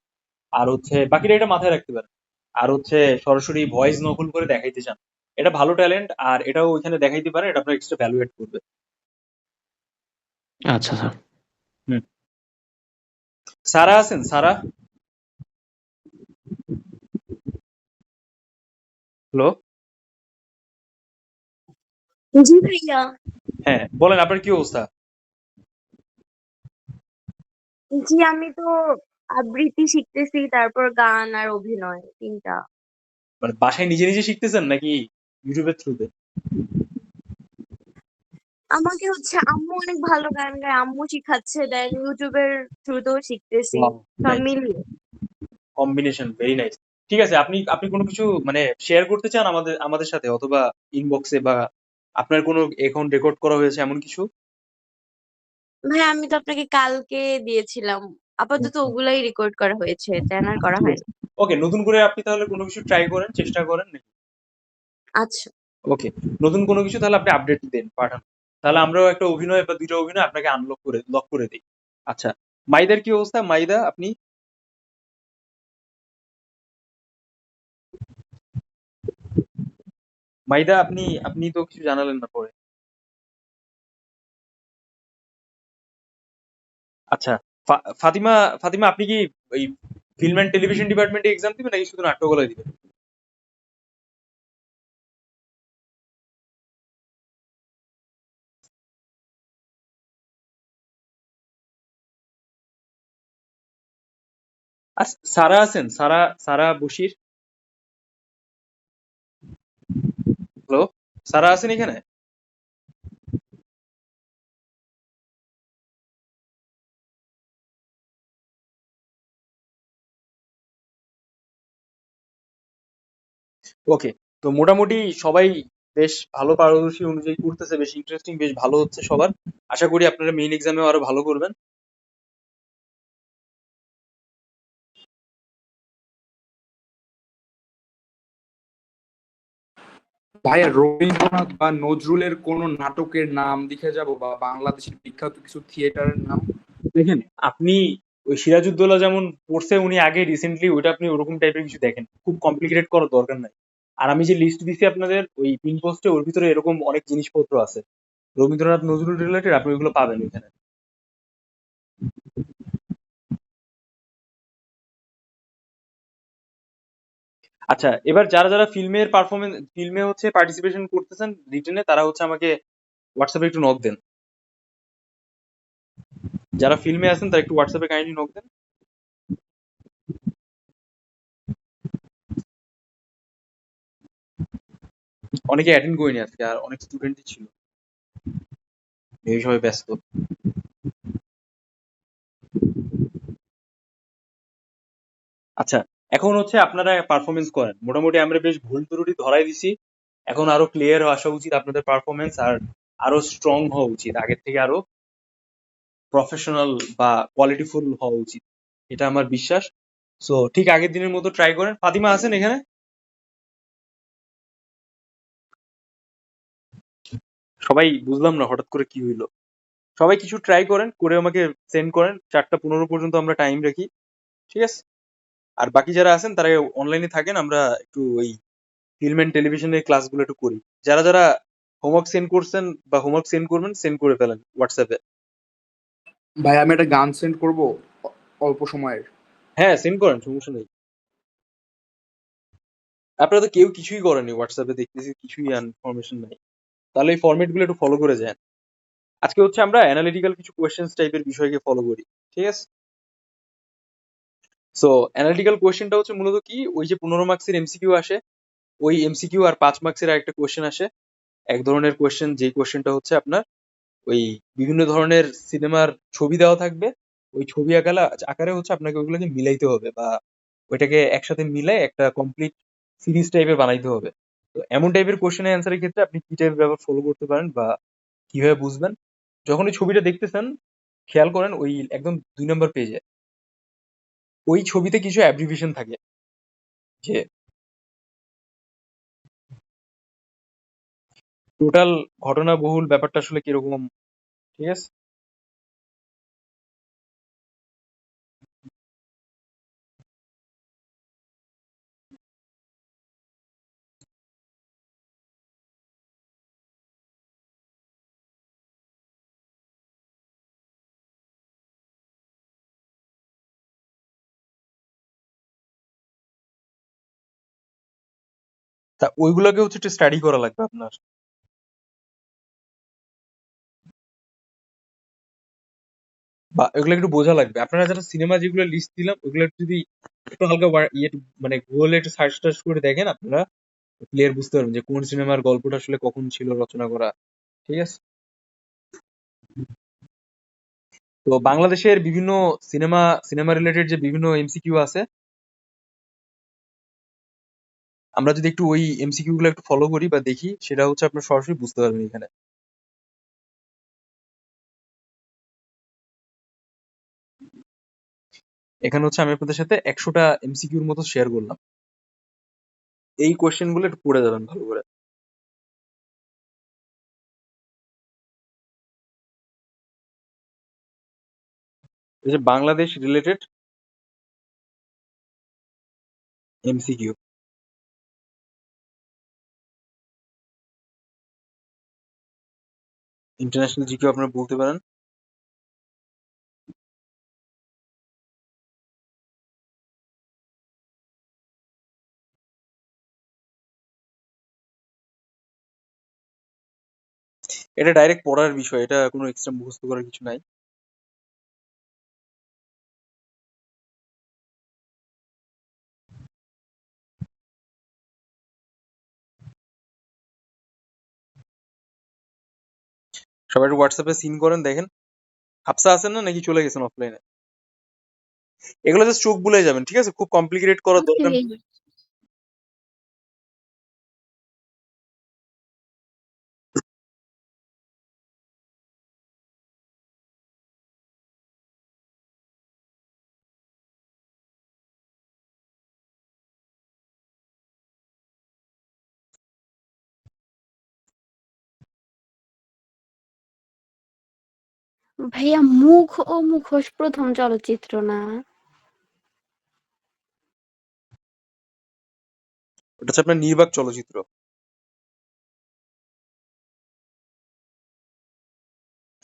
আর হচ্ছে বাকিটা এটা মাথায় রাখতে পারেন, আর হচ্ছে সরাসরি ভয়েস নকল করে দেখাইতে চান, এটা ভালো ট্যালেন্ট, আর এটাও ওইখানে দেখাইতে পারেন, এটা আপনার এক্সট্রা ভ্যালু এড করবে। আচ্ছা স্যার। হুম। সারা আছেন? সারা, হ্যালো। জি ভাইয়া। হ্যাঁ বলেন, আপনার কি অবস্থা? জি, আমি তো আবৃত্তি শিখতেছি, তারপর গান আর অভিনয়, তিনটা। মানে বাসায় নিজে নিজে শিখতেছেন নাকি ইউটিউবের থ্রুতে? আমাকে হচ্ছে আম্মু অনেক ভালো গান গায়, আম্মু শিখাচ্ছে, দেন ইউটিউবের থ্রুতেও শিখতেছি, সব নাইস মিলিয়ে। Combination, very nice. ঠিক আছে, আপনি আপনি কোনো কিছু মানে শেয়ার করতে চান আমাদের আমাদের সাথে, অথবা ইনবক্সে, বা আপনার কোনো এখন রেকর্ড করা হয়েছে এমন কিছু? ভাই আমি তো আপনাকে কালকে দিয়েছিলাম, আপাতত ওগুলাই রেকর্ড করা হয়েছে, দেন আর করা ঠিক আছে, হয়নি। ওকে, নতুন করে আপনি তাহলে কোনো কিছু ট্রাই করেন, চেষ্টা করেন নাকি? আচ্ছা। ওকে, নতুন কোনো কিছু তাহলে আপনি আপডেট দেন, পাঠান, তাহলে আমরাও একটা অভিনয় বা দুইটা অভিনয় আপনাকে লক করে দিই। আচ্ছা, মাইদার কি অবস্থা? মাইদা, আপনি? মাইদা আপনি আপনি তো কিছু জানালেন না পরে। আচ্ছা, ফাতিমা, ফাতিমা আপনি কি ওই ফিল্ম অ্যান্ড টেলিভিশন ডিপার্টমেন্টে এক্সাম দিবেন নাকি শুধু নাট্যকলায় দিবেন? আর সারা আছেন? সারা, সারা বশির? হ্যালো, সারা আছেন এখানে? ওকে, তো মোটামুটি সবাই বেশ ভালো পারদর্শী অনুযায়ী করতেছে, বেশ ইন্টারেস্টিং, বেশ ভালো হচ্ছে সবার। আশা করি আপনারা মেইন এক্সামেও আরো ভালো করবেন। ভাইয়া রবীন্দ্রনাথ বা নজরুলের কোন নাটকের নাম লিখে যাব, বা বাংলাদেশের বিখ্যাত কিছু থিয়েটারের নাম। দেখেন, আপনি ওই সিরাজউদ্দৌলা যেমন পড়ছে উনি আগে রিসেন্টলি, ওইটা আপনি ওরকম টাইপের কিছু দেখেন, খুব কমপ্লিকেটেড করার দরকার নাই। আর আমি যে লিস্ট দিছি আপনাদের ওই পিন পোস্টে, ওর ভিতরে এরকম অনেক জিনিসপত্র আছে রবীন্দ্রনাথ নজরুল রিলেটেড, আপনি ওইগুলো পাবেন এখানে। আচ্ছা, এবার যারা যারা ফিল্মের পারফরমেন্স, ফিল্মে হচ্ছে পার্টিসিপেশন করতেছেন রিটেনে, তারা হচ্ছে আমাকে হোয়াটসঅ্যাপে একটু নক দেন। যারা ফিল্মে আছেন তারা একটু হোয়াটসঅ্যাপে কাইন্ডলি নক দেন। অনেকে অ্যাটেন্ড করিনি আজকে, আর অনেক স্টুডেন্টই ছিল, এই সবাই ব্যস্ত। আচ্ছা, এখন হচ্ছে আপনারা পারফরমেন্স করেন, মোটামুটি আমরা বেশ ভুল ত্রুটি ধরাই দিছি। এখন আরো ক্লিয়ার আসা উচিত আপনাদের পারফরমেন্স, আর আরো স্ট্রং হওয়া উচিত, আগের থেকে আরো প্রফেশনাল বা কোয়ালিটিফুল হওয়া উচিত, এটা আমার বিশ্বাস। সো ঠিক আগের দিনের মতো ট্রাই করেন। ফাতিমা আছেন এখানে? সবাই বুঝলাম না হঠাৎ করে কি হইলো। সবাই কিছু ট্রাই করেন, করে আমাকে সেন্ড করেন। 4টা 15 পর্যন্ত আমরা টাইম রাখি, ঠিক আছে? আর বাকি যারা আছেন তারা অনলাইনে থাকেন, আমরা একটু ওই ফিল্ম এন্ড টেলিভিশনের ক্লাসগুলো একটু করি। যারা যারা হোমওয়ার্ক সেন্ড করছেন বা হোমওয়ার্ক সেন্ড করবেন, সেন্ড করে ফেলেন হোয়াটসঅ্যাপে। ভাই আমি একটা গান সেন্ড করব অল্প সময়ের। হ্যাঁ, সেন্ড করেন, সমস্যা নেই। আপনারা তো কেউ কিছুই করেনি হোয়াটসঅ্যাপে, দেখতেছি কিছুই ইনফরমেশন নাই। তাহলে এই ফরম্যাট গুলো একটু ফলো করে যান। আজকে হচ্ছে আমরা অ্যানালিটিক্যাল কিছু কোয়েশ্চেন্স টাইপের বিষয়কে ফলো করি, ঠিক আছে? সো অ্যানালিটিক্যাল কোয়েশ্চেনটা হচ্ছে মূলত কি, ওই যে 15 মার্কসের এমসিকিউ আসে, ওই এমসিকিউ আর 5 মার্কসের আরেকটা কোয়েশ্চেন আসে। এক ধরনের কোয়েশ্চেন, যে কোয়েশ্চেনটা হচ্ছে আপনার ওই বিভিন্ন ধরনের সিনেমার ছবি দেওয়া থাকবে, ওই ছবি আকারে হচ্ছে আপনাকে ওইগুলোকে মিলাইতে হবে, বা ওইটাকে একসাথে মিলাই একটা কমপ্লিট সিরিজ টাইপের বানাইতে হবে। তো এমন টাইপের কোশ্চেনের অ্যান্সারের ক্ষেত্রে আপনি কি টাইপের ব্যাপার ফলো করতে পারেন বা কিভাবে বুঝবেন, যখন ওই ছবিটা দেখতেছেন খেয়াল করেন ওই একদম 2 নম্বর পেজে ওই ছবিতে কিছু অ্যাব্রিভিয়েশন থাকে, যে টোটাল ঘটনা বহুল ব্যাপারটা আসলে কিরকম, ঠিক আছে? তা ওইগুলোকে হচ্ছে একটু স্টাডি করা লাগবে আপনার, বা এগুলো একটু বোঝা লাগবে। আপনারা যারা সিনেমা যেগুলো লিস্ট দিলাম ওইগুলো যদি একটু হালকা মানে গুগলে একটু সার্চ টার্চ করে দেখেন, আপনারা ক্লিয়ার বুঝতে পারবেন যে কোন সিনেমার গল্পটা আসলে কখন ছিল রচনা করা, ঠিক আছে? তো বাংলাদেশের বিভিন্ন সিনেমা সিনেমা রিলেটেড যে বিভিন্ন এমসিকিউ আছে, আমরা যদি একটু ওই এমসিকিউ গুলো একটু ফলো করি বা দেখি, সেটা হচ্ছে আপনার সরাসরি বুঝতে পারবেন এখানে। এখানে হচ্ছে আমি আপনাদের সাথে 100টা এমসিকিউর মতো শেয়ার করলাম। এই কোয়েশ্চেন গুলো একটু পড়ে যাবেন ভালো করে। এই যে বাংলাদেশ রিলেটেড এমসিকিউ, ইন্টারন্যাশনাল জিকেও আপনারা বলতে পারেন। এটা ডাইরেক্ট পড়ার বিষয়, এটা কোনো এক্সট্রা মুখস্থ করার কিছু নাই। সবাই একটু হোয়াটসঅ্যাপে সিন করেন, দেখেন হাফসা আছেন না নাকি চলে গেছেন অফলাইনে। এগুলো জাস্ট চোখ বুলাই যাবেন, ঠিক আছে? খুব কমপ্লিকেটেড করার দরকার নেই। ভাইয়া মুখ ও মুখোশ প্রথম চলচ্চিত্র না? ওটা হচ্ছে আপনার নির্বাক চলচ্চিত্র।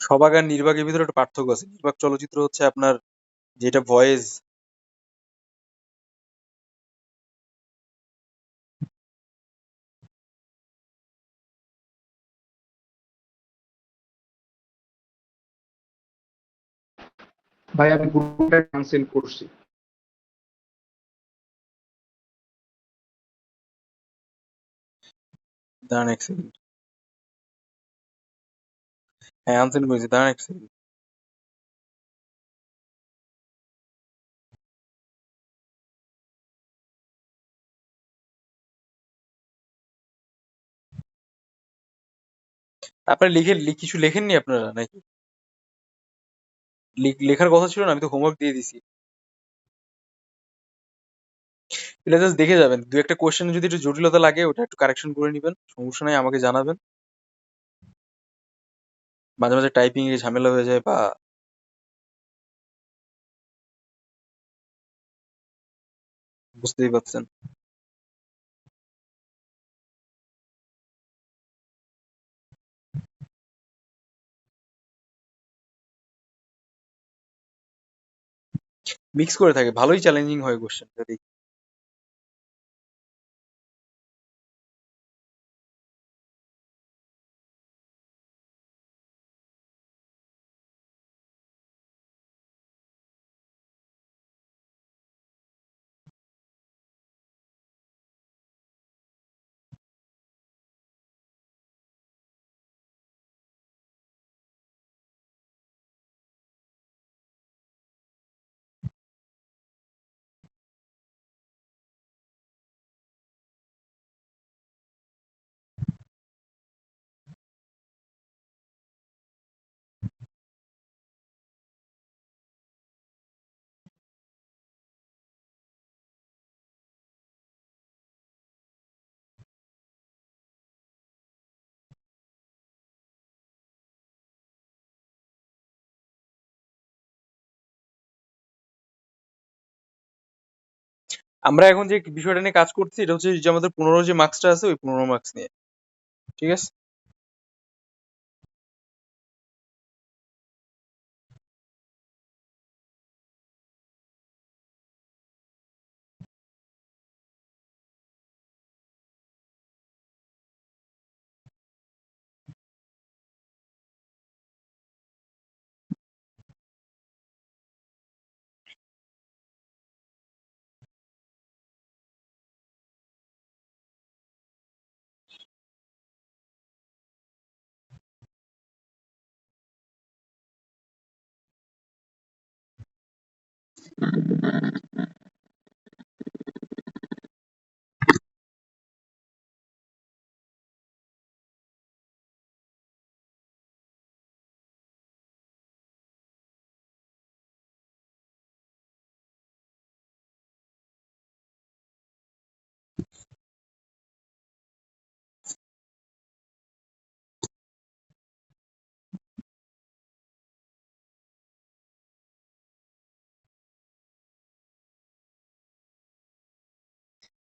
সবাক আর নির্বাকের ভিতরে একটা পার্থক্য আছে। নির্বাক চলচ্চিত্র হচ্ছে আপনার যেটা ভয়েস, ভাই আমি গ্রুপটা ক্যান্সেল করছি। দাঁড়ান এক সেকেন্ড। হ্যাঁ আনসেন্ড করেছি, দাঁড়ান এক সেকেন্ড। আপনারা কিছু লেখেননি আপনারা নাকি? লেখার কথা ছিল না, আমি তো হোমওয়ার্ক দিয়ে দিছি। এটা জাস্ট দেখে যাবেন, দু একটা কোশ্চেনে যদি একটু জটিলতা লাগে ওটা একটু কারেকশন করে নিবেন, সমস্যা নাই, আমাকে জানাবেন। মাঝে মাঝে টাইপিং এ ঝামেলা হয়ে যায় বা বুঝতেই পারছেন। মিক্স করে থাকে, ভালোই চ্যালেঞ্জিং হয় কোশ্চেনটা। দেখি আমরা এখন যে বিষয়টা নিয়ে কাজ করছি এটা হচ্ছে যে আমাদের 15 যে মার্কসটা আছে ওই 15 মার্কস নিয়ে, ঠিক আছে?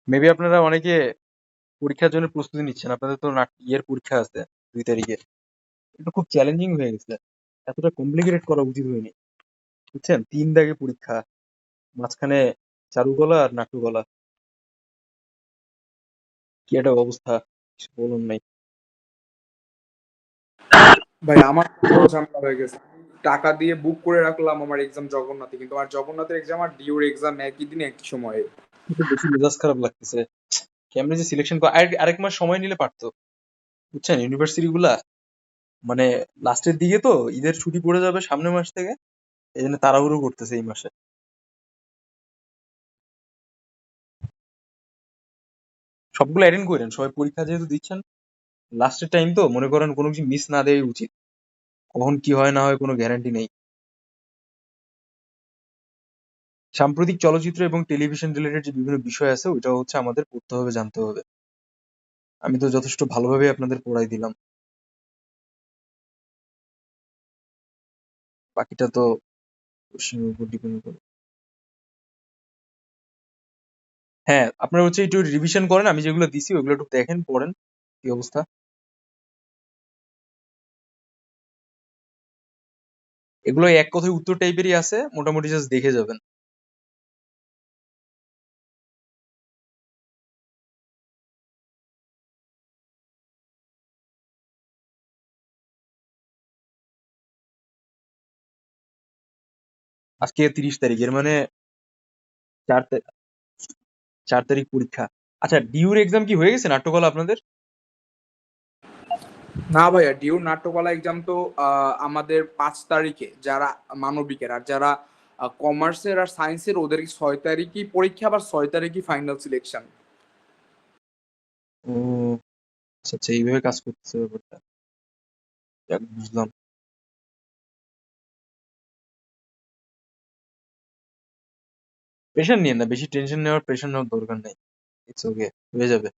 মেবি আপনারা অনেকে পরীক্ষার জন্য প্রস্তুতি নিচ্ছেন, আপনাদের তো ইয়ের পরীক্ষা আছে 2 তারিখে। এটা খুব চ্যালেঞ্জিং হয়ে গেছে, এতটা কমপ্লিকেটেড করা উচিত হয়নি, বুঝছেন? 3 দাগে পরীক্ষা, মাঝখানে চারুকলা আর নাট্যকলা, কি একটা অবস্থা, কিছু বলুন নাই। ভাই আমার তো বড় ঝামেলা হয়ে গেছে। আমি টাকা দিয়ে বুক করে রাখলাম আমার এক্সাম জগন্নাথে, কিন্তু আমার জগন্নাথের এক্সাম আর ডিউর এক্সাম একই দিনে একই সময়ে। কিন্তু বেশি মেজাজ খারাপ লাগতেছে। কেমনে যে সিলেকশন আরেক মাস সময় নিলে পারতো, বুঝছেন? ইউনিভার্সিটি গুলা মানে লাস্টের দিকে তো ঈদের ছুটি পড়ে যাবে সামনের মাস থেকে, এই জন্য তাড়াহুড়ো করতেছে এই মাসে। সবগুলো অ্যাটেন্ড করেন, সবাই পরীক্ষা যেহেতু দিচ্ছেন, লাস্টের টাইম তো মনে করেন কোনো কিছু মিস না দেওয়াই উচিত। কখন কি হয় না হয় কোনো গ্যারান্টি নেই। সাম্প্রতিক চলচ্চিত্র এবং টেলিভিশন রিলেটেড যে বিভিন্ন বিষয় আছে ওইটাও হচ্ছে আমাদের পড়তে হবে, জানতে হবে। আমি তো যথেষ্ট ভালোভাবে আপনাদের পড়াই দিলাম, বাকিটা তো কোশ্চেনের উপর ডিপেন্ড করে। হ্যাঁ, আপনারা হচ্ছে একটু রিভিশন করেন, আমি যেগুলো দিছি ওগুলো একটু দেখেন, পড়েন কি অবস্থা। এগুলো এক কথায় উত্তর টাইপেরই আছে, মোটামুটি জাস্ট দেখে যাবেন। আজকে 30 তারিখ, এর মানে 4 তারিখ, 4 তারিখ পরীক্ষা। আচ্ছা, ডিউর এক্সাম কি হয়ে গেছে নাট্যকলা আপনাদের? না ভাইয়া, ডিউর নাট্যকলা এক্সাম তো আমাদের 5 তারিখে যারা মানবিকের, আর যারা কমার্সের আর সায়েন্সের ওদের 6 তারিখই পরীক্ষা, আবার 6 তারিখই ফাইনাল সিলেকশন। ও আচ্ছা আচ্ছা, এইভাবে কাজ করতেছে ব্যাপারটা। যাক, বুঝলাম। প্রেশার নিয়েন না, বেশি টেনশন নেওয়ার প্রেশার নেওয়ার দরকার নেই। ইটস ওকে, হয়ে যাবে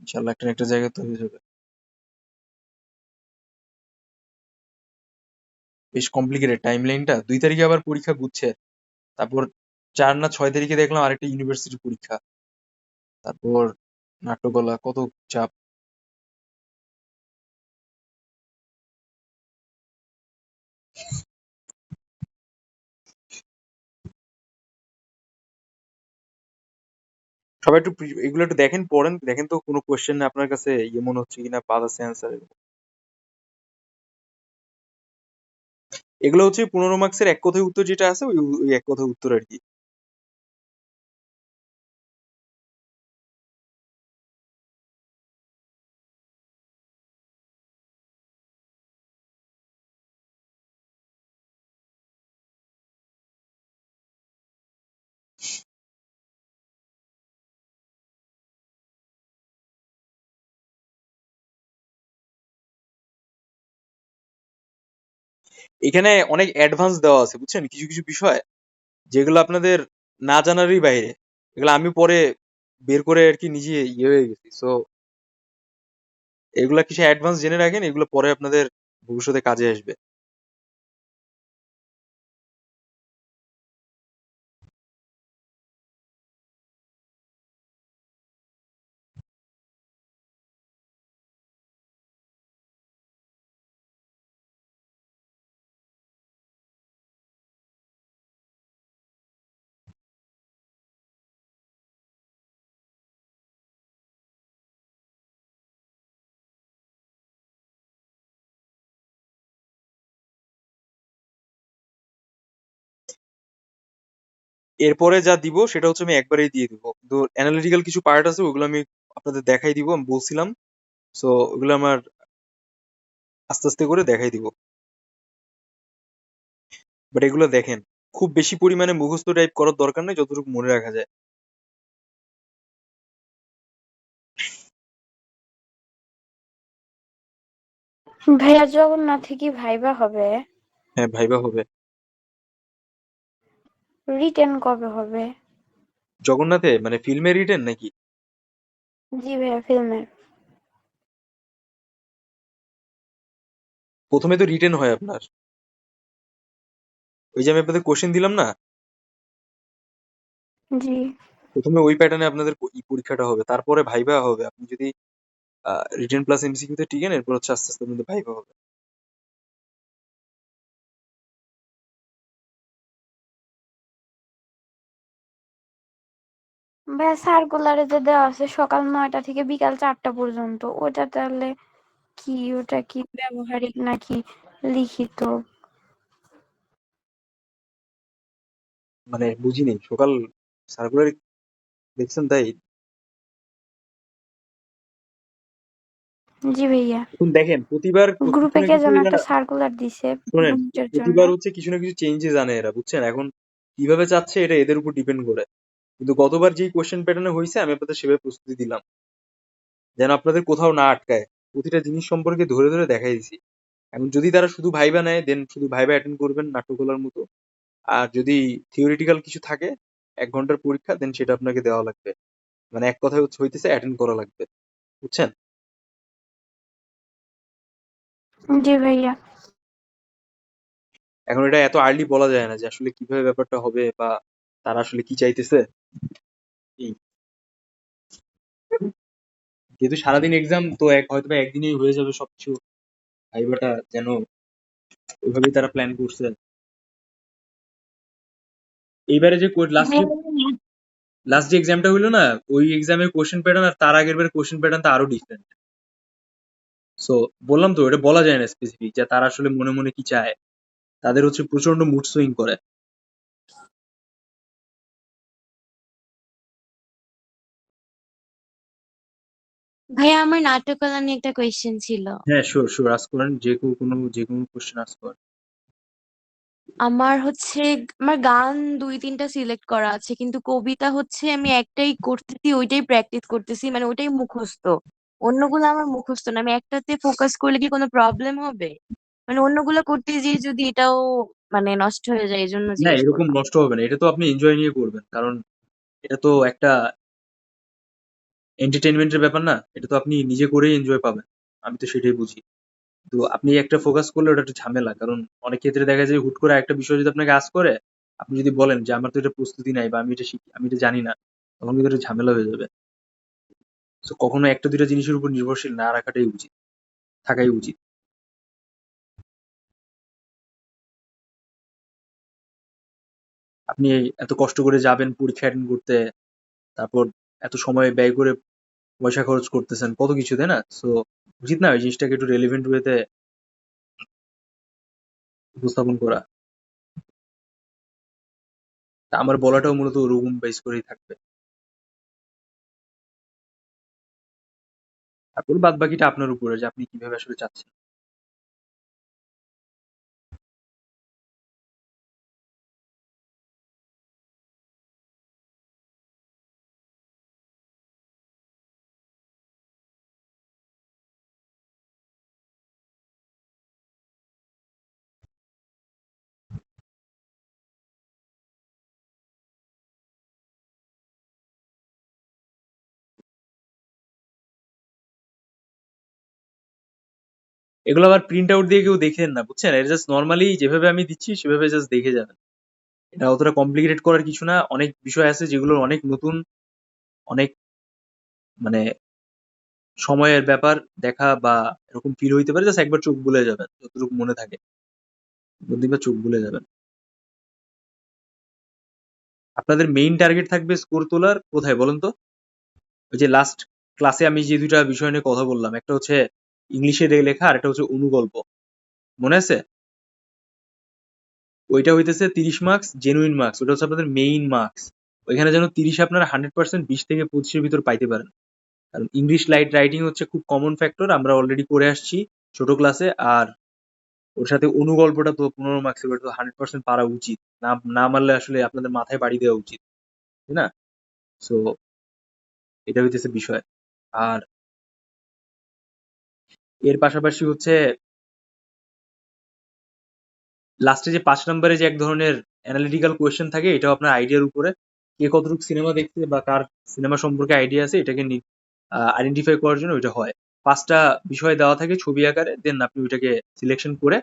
ইনশাল্লাহ, একটা না একটা জায়গায় তো হয়ে যাবে। বেশ কমপ্লিকেটেড টাইম লাইনটা। 2 তারিখে আবার পরীক্ষা গুচ্ছের, তারপর 4 না 6 তারিখে দেখলাম আরেকটা ইউনিভার্সিটির পরীক্ষা, তারপর নাট্যকলা, কত চাপ। সবাই একটু এগুলো একটু দেখেন, পড়েন, দেখেন তো কোনো কোয়েশ্চেন আপনার কাছে ইয়ে মনে হচ্ছে কিনা, পাস আছে অ্যান্সার। এগুলো হচ্ছে 15 মার্কসের এক কথায় উত্তর যেটা আছে, ওই এক কথায় উত্তর আর কি। এখানে অনেক অ্যাডভান্স দেওয়া আছে, বুঝছেন? কিছু কিছু বিষয় যেগুলো আপনাদের না জানারই বাইরে, এগুলো আমি পরে বের করে আর কি নিজে ইয়ে হয়ে গেছি। সো এগুলা কিছু অ্যাডভান্স জেনে রাখেন, এগুলো পরে আপনাদের ভবিষ্যতে কাজে আসবে। এরপরে যা দিব সেটা হচ্ছে আমি একবারেই দিয়ে দিব, কিন্তু অ্যানালিটিক্যাল কিছু পার্ট আছে ওগুলো আমি আপনাদের দেখাই দিব, আমি বলছিলাম। সো ওগুলো আমার আস্তে আস্তে করে দেখাই দিব, বাট এগুলো দেখেন, খুব বেশি পরিমাণে মুখস্থ টাইপ করার দরকার নেই, যতটুকু মনে রাখা যায়। ভাইয়া জগন্নাথে কি ভাইবা হবে? হ্যাঁ, ভাইবা হবে। রিটেন কবে হবে? জগন্নাথে মানে ফিল্মে রিটেন নাকি? জি ভাইয়া, ফিল্মের। প্রথমে তো রিটেন হয় আপনার, ওই যে আমি আপনাদের কোশ্চেন দিলাম না, জি। প্রথমে ওই প্যাটার্নে আপনাদের পরীক্ষাটা হবে, তারপরে ভাইবা হবে। আপনি যদি রিটেন প্লাস এমসিকিউ তে টিকেন, এরপর হচ্ছে আস্তে আস্তে আপনাদের ভাইবা হবে। ভাইয়া সার্কুলারে যে দেওয়া আছে সকাল 9টা থেকে বিকাল 4টা পর্যন্ত, ওটা তাহলে কি ওটা কি ব্যবহারিক নাকি লিখিত? মানে বুঝিনি, সকাল সার্কুলার দেখছেন তাই? জি ভাইয়া, এখন দেখেন প্রতিবার কিছু গ্রুপে না কে কিছু যেন এরা একটা সার্কুলার দিছে শোনেন, ভোটের জন্য। প্রতিবার হচ্ছে কিছু না কিছু চেঞ্জেস আনে এরা, বুঝছেন? এখন কিভাবে চাচ্ছে এটা এদের উপর ডিপেন্ড করে। কিন্তু গতবার যেই কোশ্চেন প্যাটার্নে হয়েছে আমি আপনাদের সেভাবে প্রস্তুতি দিলাম যেন আপনাদের কোথাও না আটকায়, প্রতিটা জিনিস সম্পর্কে ধরে ধরে দেখাই দিছি। এখন যদি তারা শুধু ভাইবা নেয় দেন শুধু ভাইবা অ্যাটেন্ড করবেন নাট্যকলার মতো। আর যদি থিওরিটিক্যাল কিছু থাকে 1 ঘন্টার পরীক্ষা দেন সেটা আপনাকে দেওয়া লাগবে। মানে এক কথায় হচ্ছে হইতেছে অ্যাটেন্ড করা লাগবে, বুঝছেন? জি ভাইয়া। এখন এটা এত আর্লি বলা যায় না যে আসলে কিভাবে ব্যাপারটা হবে বা তারা আসলে কি চাইতেছে। এই যেহেতু সারাদিন এক্সাম তো হয়তো বা একদিনেই হয়ে যাবে সবকিছু, ভাইবাটা যেন ওইভাবেই তারা প্ল্যান করছে। এইবারে যে লাস্ট যে এক্সামটা হইলো না, ওই এক্সামের কোশ্চেন প্যাটার্ন আর তার আগের বার কোশ্চেন প্যাটার্ন আরো ডিফারেন্ট। সো বললাম তো এটা বলা যায় না স্পেসিফিক যে তারা আসলে মনে মনে কি চায়। তাদের হচ্ছে প্রচন্ড মুড সুইং করে। ভাইয়া আমার নাট্যকলা নিয়ে একটা কোয়েশ্চেন ছিল। হ্যাঁ, শিওর শিওর, আস্ক করেন, যে কোনো কোশ্চেন আস্ক করেন। আমার হচ্ছে আমার গান 2-3টা সিলেক্ট করা আছে, কিন্তু কবিতা হচ্ছে আমি একটাই করতেছি, ওইটাই প্র্যাকটিস করতেছি, মানে ওইটাই মুখস্থ। অন্যগুলো আমার মুখস্থ না। আমি একটাতে ফোকাস করলে কি কোনো প্রবলেম হবে? মানে অন্যগুলো করতে গিয়ে যদি এটাও মানে নষ্ট হয়ে যায়, এই জন্য না, জিজ্ঞেস এরকম করলাম। নষ্ট হবে না, এটা তো আপনি এনজয় নিয়ে করবেন, কারণ এটা তো একটা এন্টারটেইনমেন্টের ব্যাপার না, এটা তো আপনি নিজে করেই এনজয় পাবেন। আমি তো সেটাই বুঝি। তো আপনি একটা ফোকাস করলে ওটা একটু ঝামেলা, কারণ অনেক ক্ষেত্রে দেখা যায় হুট করে একটা বিষয় যদি আপনাকে আস করে, আপনি যদি বলেন যে আমার তো এটা প্রস্তুতি নাই বা আমি এটা শিখি, আমি এটা জানি না, তখন কিন্তু এটা ঝামেলা হয়ে যাবে। তো কখনো একটা দুইটা জিনিসের উপর নির্ভরশীল না রাখাটাই উচিত, থাকাই উচিত। আপনি এত কষ্ট করে যাবেন পরীক্ষা অ্যাটেন্ড করতে, তারপর এত সময় ব্যয় করে পয়সা খরচ করতেছেন, কত কিছু, তাই না? সো উচিত না ওই জিনিসটাকে একটু রেলিভেন্ট ওয়েতে উপস্থাপন করা। তা আমার বলাটাও মূলত ওরকম বেস করেই থাকবে। তারপর বাদ বাকিটা আপনার উপরে যে আপনি কিভাবে আসলে চাচ্ছেন। এগুলো আবার প্রিন্ট আউট দিয়ে কেউ দেখেন না, বুঝছেন? এটা জাস্ট নর্মালি যেভাবে আমি দিচ্ছি সেভাবে জাস্ট দেখে যাবেন। এটা অতটা কমপ্লিকেটেড করার কিছু না। অনেক বিষয় আছে যেগুলো অনেক নতুন, অনেক মানে সময়ের ব্যাপার, দেখা বা এরকম ফিল হইতে পারে। জাস্ট একবার চোখ বুলে যাবেন, যতটুকু মনে থাকে বুদ্ধিবার চোখ বুলে যাবেন। আপনাদের মেইন টার্গেট থাকবে স্কোর তোলার কোথায় বলেন তো? ওই যে লাস্ট ক্লাসে আমি যে দুইটা বিষয় নিয়ে কথা বললাম, একটা হচ্ছে ইংলিশে লেখা আর একটা হচ্ছে অনুগল্প, মনে আছে? ওইটা হইতেছে 30 মার্কস জেনুইন মার্কস, ওটা হচ্ছে আপনাদের মেইন মার্কস। ওইখানে যেন 30 আপনারা 100% 20 থেকে 25-এর ভিতর পাইতে পারেন। কারণ ইংলিশ লাইট রাইটিং হচ্ছে খুব কমন ফ্যাক্টর, আমরা অলরেডি করে আসছি ছোট ক্লাসে। আর ওর সাথে অনুগল্পটা তো 15 মার্কসের, ওটা তো 100% পারা উচিত। না না মারলে আসলে আপনাদের মাথায় বাড়ি দেওয়া উচিত, তাই না? সো এটা হইতেছে বিষয়। আর এর পাশাপাশি হচ্ছে লাস্টে যে 5 নম্বরে যে এক ধরনের অ্যানালিটিক্যাল কোয়েশ্চেন থাকে, এটাও আপনার আইডিয়ার উপরে। কে কতটুকু সিনেমা দেখছে বা কার সিনেমা সম্পর্কে আইডিয়া আছে এটাকে আইডেন্টিফাই করার জন্য ওইটা হয়। 5টা বিষয় দেওয়া থাকে ছবি আকারে, দেন আপনি ওইটাকে সিলেকশন করে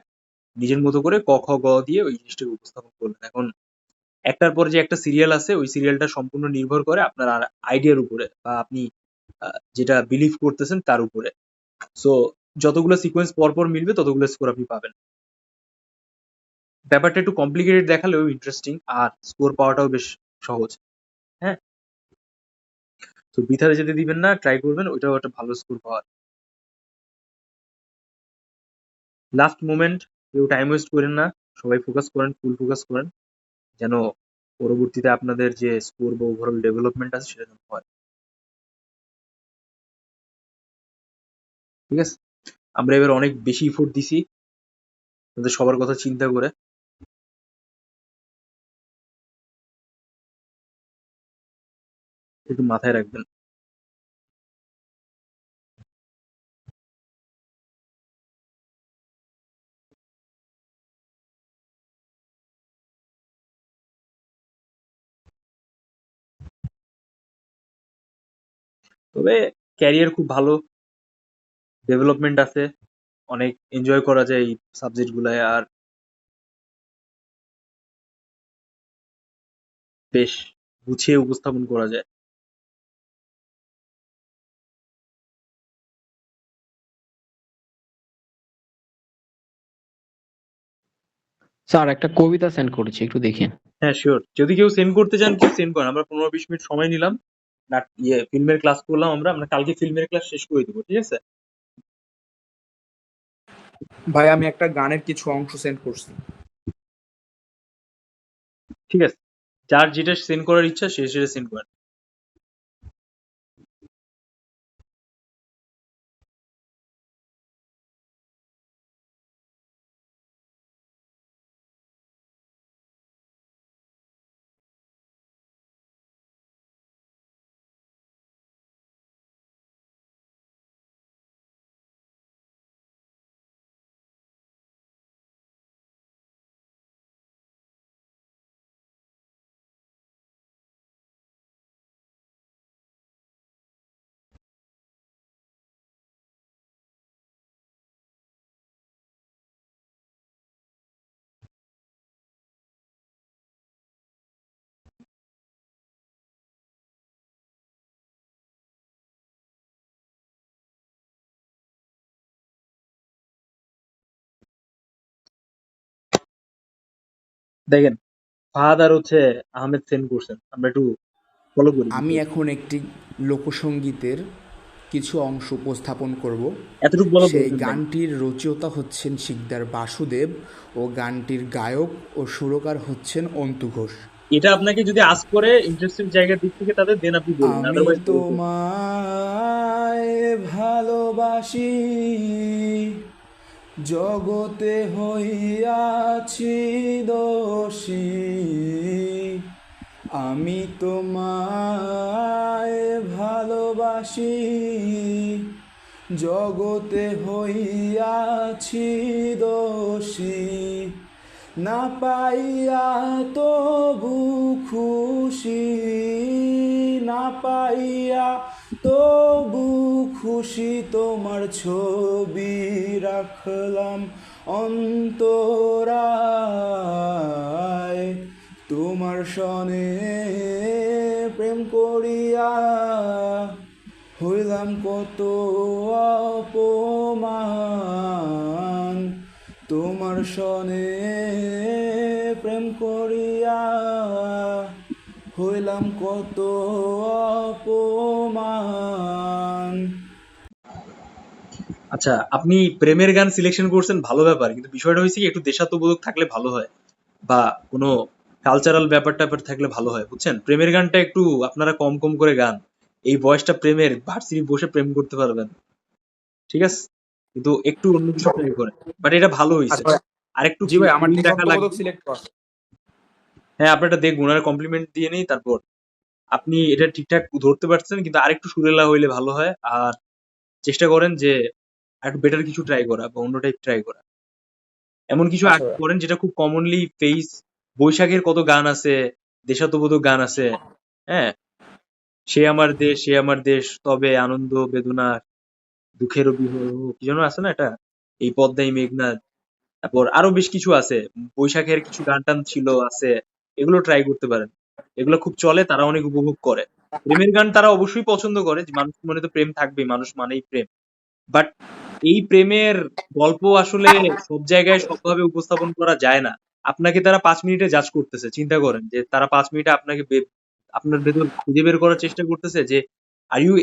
নিজের মতো করে ক খ গ দিয়ে ওই জিনিসটাকে উপস্থাপন করবেন। এখন একটার পর যে একটা সিরিয়াল আছে, ওই সিরিয়ালটা সম্পূর্ণ নির্ভর করে আপনার আইডিয়ার উপরে বা আপনি যেটা বিলিভ করতেছেন তার উপরে। সো যতগুলো সিকোয়েন্স পরপর মিলবে ততগুলো স্কোর আপনি পাবেন। ব্যাপারটা একটু কমপ্লিকেটেড দেখালেও ইন্টারেস্টিং, আর স্কোর পাওয়াটাও বেশ সহজ। হ্যাঁ, তো বৃথাতে যেতে দিবেন না, ট্রাই করবেন ওইটাও একটা ভালো স্কোর পাওয়ার। লাস্ট মোমেন্ট, কেউ টাইম ওয়েস্ট করেন না, সবাই ফোকাস করেন, ফুল ফোকাস করেন, যেন পরবর্তীতে আপনাদের যে স্কোর বা ওভারঅল ডেভেলপমেন্ট আছে সেটা যেন হয়। ঠিক আছে, আমরা এবার অনেক বেশি ইফোর্ট দিছি আপনাদের সবার কথা চিন্তা করে। একটু মাথায় রাখবেন। তবে ক্যারিয়ার খুব ভালো, ডেভেলপমেন্ট আছে, অনেক এনজয় করা যায় এই সাবজেক্ট গুলায়, আর বেশ গুছিয়ে উপস্থাপন করা যায়। স্যার একটা কবিতা সেন্ড করেছি, একটু দেখেন। হ্যাঁ শিওর, যদি কেউ সেন্ড করতে চান কেউ সেন্ড করেন, আমরা 15-20 মিনিট সময় নিলাম, ফিল্মের ক্লাস করলাম, আমরা কালকে ফিল্মের ক্লাস শেষ করে দেবো। ঠিক আছে ভাই আমি একটা গানের কিছু অংশ সেন্ড করছি। ঠিক আছে, যার যেটা সেন্ড করার ইচ্ছা সে সেটা সেন্ড করেন। দেখেন, ফাহাদ আর হচ্ছে আহমেদ সেন্ড করছেন, আমরা একটু ফলো করি। আমি এখন একটি লোকসঙ্গীতের কিছু অংশ উপস্থাপন করব। এতটুকু বলা সেই দরকার নাই। গানটির রচয়িতা হচ্ছেন শিকদার বাসুদেব ও গানটির গায়ক ও সুরকার হচ্ছেন অন্তু ঘোষ। এটা আপনাকে যদি আজ করে ইন্টারেস্টেড জায়গার দিক থেকে তাদের দেন আপনি বলবেন, আমি আদারওয়াইজ তোমায় ভালোবাসি, জগতে হইয়াছি দোষী, আমি তোমায় ভালোবাসি, জগতে হইয়াছি দোষী, না পাইয়া তবু খুশি, না পাইয়া তবু খুশি, তোমার ছবি রাখলাম অন্তরায়, তোমার সনে প্রেম করিয়া হইলাম কত অপমান, তোমার সনে প্রেম করিয়া হইলাম কত অপমান। আচ্ছা, আপনি প্রেমের গান সিলেকশন করছেন, ভালো ব্যাপার, কিন্তু বিষয়টা হয়েছে কি একটু দেশাত্মবোধক থাকলে ভালো হয়, বা কোনো কালচারাল ব্যাপার ট্যাপার থাকলে ভালো হয়, বুঝছেন? প্রেমের গানটা একটু আপনারা কম কম করে গান, এই বয়সটা প্রেমের, ভার্সিটি বসে প্রেম করতে পারবেন, ঠিক আছে? কিন্তু একটু অন্য কিছু ট্রাই করেন, বাট এটা ভালো হয়েছে। আচ্ছা আর একটু জি ভাই, আমার ফিল্ম দেখা দেশাত্মবোধক লাগবে। সিলেক্ট কর। হ্যাঁ, আপনারটা দেখুন, আর কমপ্লিমেন্ট দিয়ে নেই, তারপর আপনি এটা ঠিকঠাক ধরতে পারছেন, কিন্তু আরেকটু সুরেলা হইলে ভালো হয়। আর চেষ্টা করেন যে একটু বেটার কিছু ট্রাই করা বা অন্য টাইপ ট্রাই করা, এমন কিছু আচ্ছা ভাই। করেন যেটা খুব কমনলি ফেস। বৈশাখের কত গান আছে, দেশাত্মবোধক গান আছে, হ্যাঁ, সে আমার দেশ, সে আমার দেশ, তবে আনন্দ বেদনা, দুঃখেরও বিহর, কি যেন আছে না এটা, এই পদ্মাই মেঘনা, তারপর আরো বেশ কিছু আছে, বৈশাখের কিছু গান টান ছিল আছে, এগুলো ট্রাই করতে পারেন। এগুলো খুব চলে, তারা অনেক উপভোগ করে। প্রেমের গান তারা অবশ্যই পছন্দ করে, যে মানুষ মনে তো প্রেম থাকবেই, মানুষ মানেই প্রেম, বাট এই প্রেমের গল্প আসলে সব জায়গায় সবভাবে উপস্থাপন করা যায় না। আপনাকে তারা 5 মিনিটে জাজ করতেছে, চিন্তা করেন যে তারা 5 মিনিটে আপনাকে আপনার ভেতর খুঁজে বের করার চেষ্টা করতেছে যে are you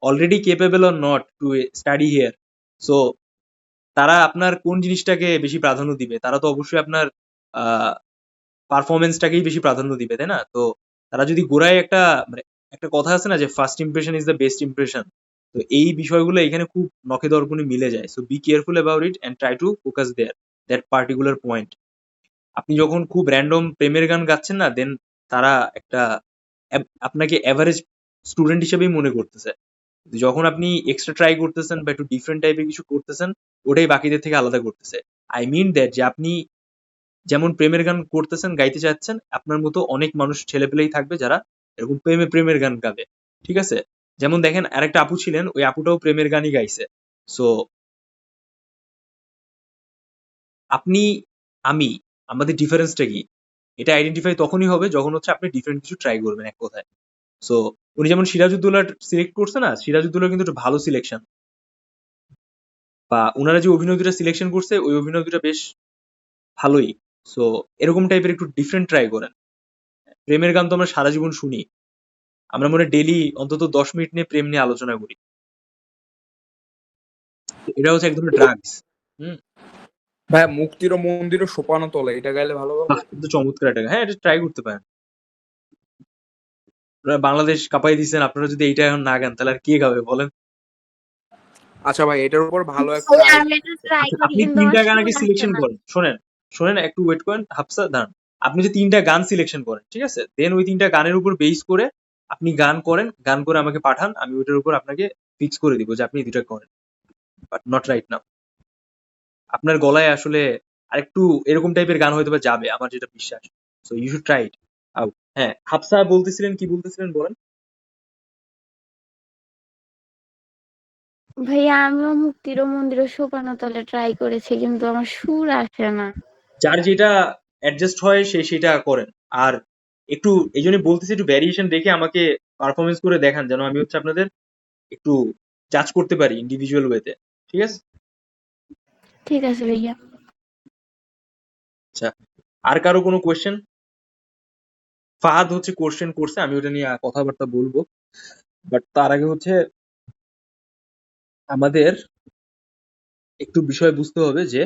already capable or not to study here. So তারা আপনার কোন জিনিসটাকে বেশি প্রাধান্য দিবে? তারা তো অবশ্যই আপনার পারফরম্যান্সটাকেই বেশি প্রাধান্য দিবে, তাই না? তো তারা যদি গোড়ায় একটা মানে একটা কথা আছে না যে first impression is the best impression. তো এই বিষয়গুলো এখানে খুব নখে দর্পণে মিলে যায়। So be careful about it and try to focus there that particular point. আপনি যখন খুব র্যান্ডম প্রেমের গান গাচ্ছেন না, দেন তারা একটা আপনাকে এভারেজ স্টুডেন্ট হিসেবেই মনে করতেছে। যখন আপনি এক্সট্রা ট্রাই করতেছেন বা একটু ডিফারেন্ট টাইপের কিছু করতেছেন, ওটাই বাকিদের থেকে আলাদা করতেছে। আই মিন দ্যাট যে আপনি যেমন প্রেমের গান করতেছেন, গাইতে চাচ্ছেন, আপনার মতো অনেক মানুষ ছেলেপেলেই থাকবে যারা এরকম প্রেমের গান গাবে। ঠিক আছে? যেমন দেখেন আরেকটা আপু ছিলেন, ওই আপুটাও প্রেমের গানই গাইছে। সো আপনি, আমি, আমাদের ডিফারেন্সটা কি? এটা আইডেন্টিফাই তখনই হবে যখন হচ্ছে আপনি ডিফারেন্ট কিছু ট্রাই করবেন, এক কথায়। সো উনি যেমন সিরাজউদ্দৌলা সিলেক্ট করছে না, সিরাজউদ্দৌলা কিন্তু একটা ভালো সিলেকশন, বা ওনারা যে অভিনয় দুটা সিলেকশন করছে ওই অভিনয় দুটা বেশ ভালোই। সো এরকম টাইপের একটু ডিফারেন্ট ট্রাই করেন। প্রেমের গান তো আমরা সারা জীবন শুনি, আমরা মনে ডেলি অন্তত 10 মিনিট নিয়ে প্রেম নিয়ে আলোচনা করি। এটা হচ্ছে এক ধরনের ড্রাগস। ভাইয়া মুক্তির ও মন্দির ও সোপানো তলে এটা গাইলে ভালো হবে। বাহ, কিন্তু চমৎকার একটা গান। হ্যাঁ, এটা ট্রাই করতে পারেন। আপনারা বাংলাদেশ কাঁপাই দিচ্ছেন, আপনারা যদি এইটা এখন না গান তাহলে আর কে গাবে বলেন? আচ্ছা ভাই, এটার উপর ভালো একটা ভাইয়া আমি এটা ট্রাই আচ্ছা, করি আপনি কিন্তু 3টা আমার গান সুর আগে আসে সিলেকশন না। করেন। শোনেন একটু ওয়েট করেন, হাফসা দাঁড়ান। আপনি যে 3টা গান সিলেকশন করেন, ঠিক আছে? দেন ওই 3টা গানের উপর বেস করে আপনি গান করেন, গান করে আমাকে পাঠান, আমি ওইটার উপর আপনাকে ফিক্স করে দিব যে আপনি এই 2টা করেন, বাট নট রাইট নাও। আপনার গলায় আসলে আরেকটু এরকম টাইপের গান হয়তো বা যাবে, আমার যেটা বিশ্বাস। So you should try it out. হ্যাঁ, হাফসা বলতেছিলেন, কি বলতেছিলেন বলেন? ভাইয়া আমিও মুক্তির ও মন্দির ও সোপানো তলে ট্রাই করেছি কিন্তু আমার সুর আসে না। যার যেটা অ্যাডজাস্ট হয় সে সেটা করেন। আর একটু এই জন্য বলতেছি, একটু ভ্যারিয়েশন দেখে আমাকে পারফরমেন্স করে দেখান, যেন আমি হচ্ছে আপনাদের একটু জাজ করতে পারি ইন্ডিভিজুয়াল ওয়েতে। ঠিক আছে? ঠিক আছে ভাইয়া। আচ্ছা, আর কারো কোনো কোয়েশ্চেন? ফাহাদ হচ্ছে কোয়েশ্চেন করছে, আমি ওটা নিয়ে কথাবার্তা বলবো, বাট তার আগে হচ্ছে আমাদের একটু বিষয় বুঝতে হবে যে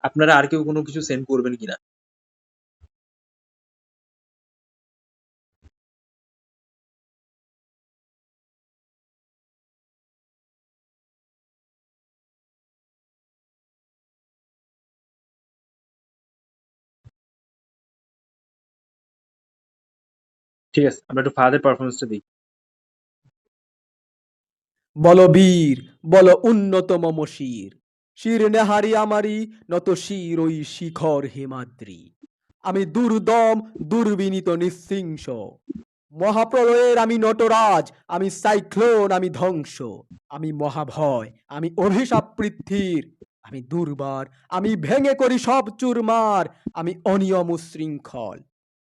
আপনারা আর কেউ কোনো কিছু সেন্ড করবেন কিনা। ঠিক আছে, আমরা একটু ফাহাদের পারফরমেন্সটা দিই। বল বীর বল উন্নত মম শির, শির নেহারি আমারি নত শির ওই শিখর হিমাদ্রি। আমি দুর্দম দুর্বিনীত নিঃশিংস, মহাপ্রলয়ের আমি নটরাজ, আমি সাইক্লোন, আমি ধ্বংস, আমি মহাভয়, আমি অভিশাপ পৃথ্বীর, আমি দুর্বার, আমি ভেঙে করি সব চুরমার, আমি অনিয়ম উশৃঙ্খল,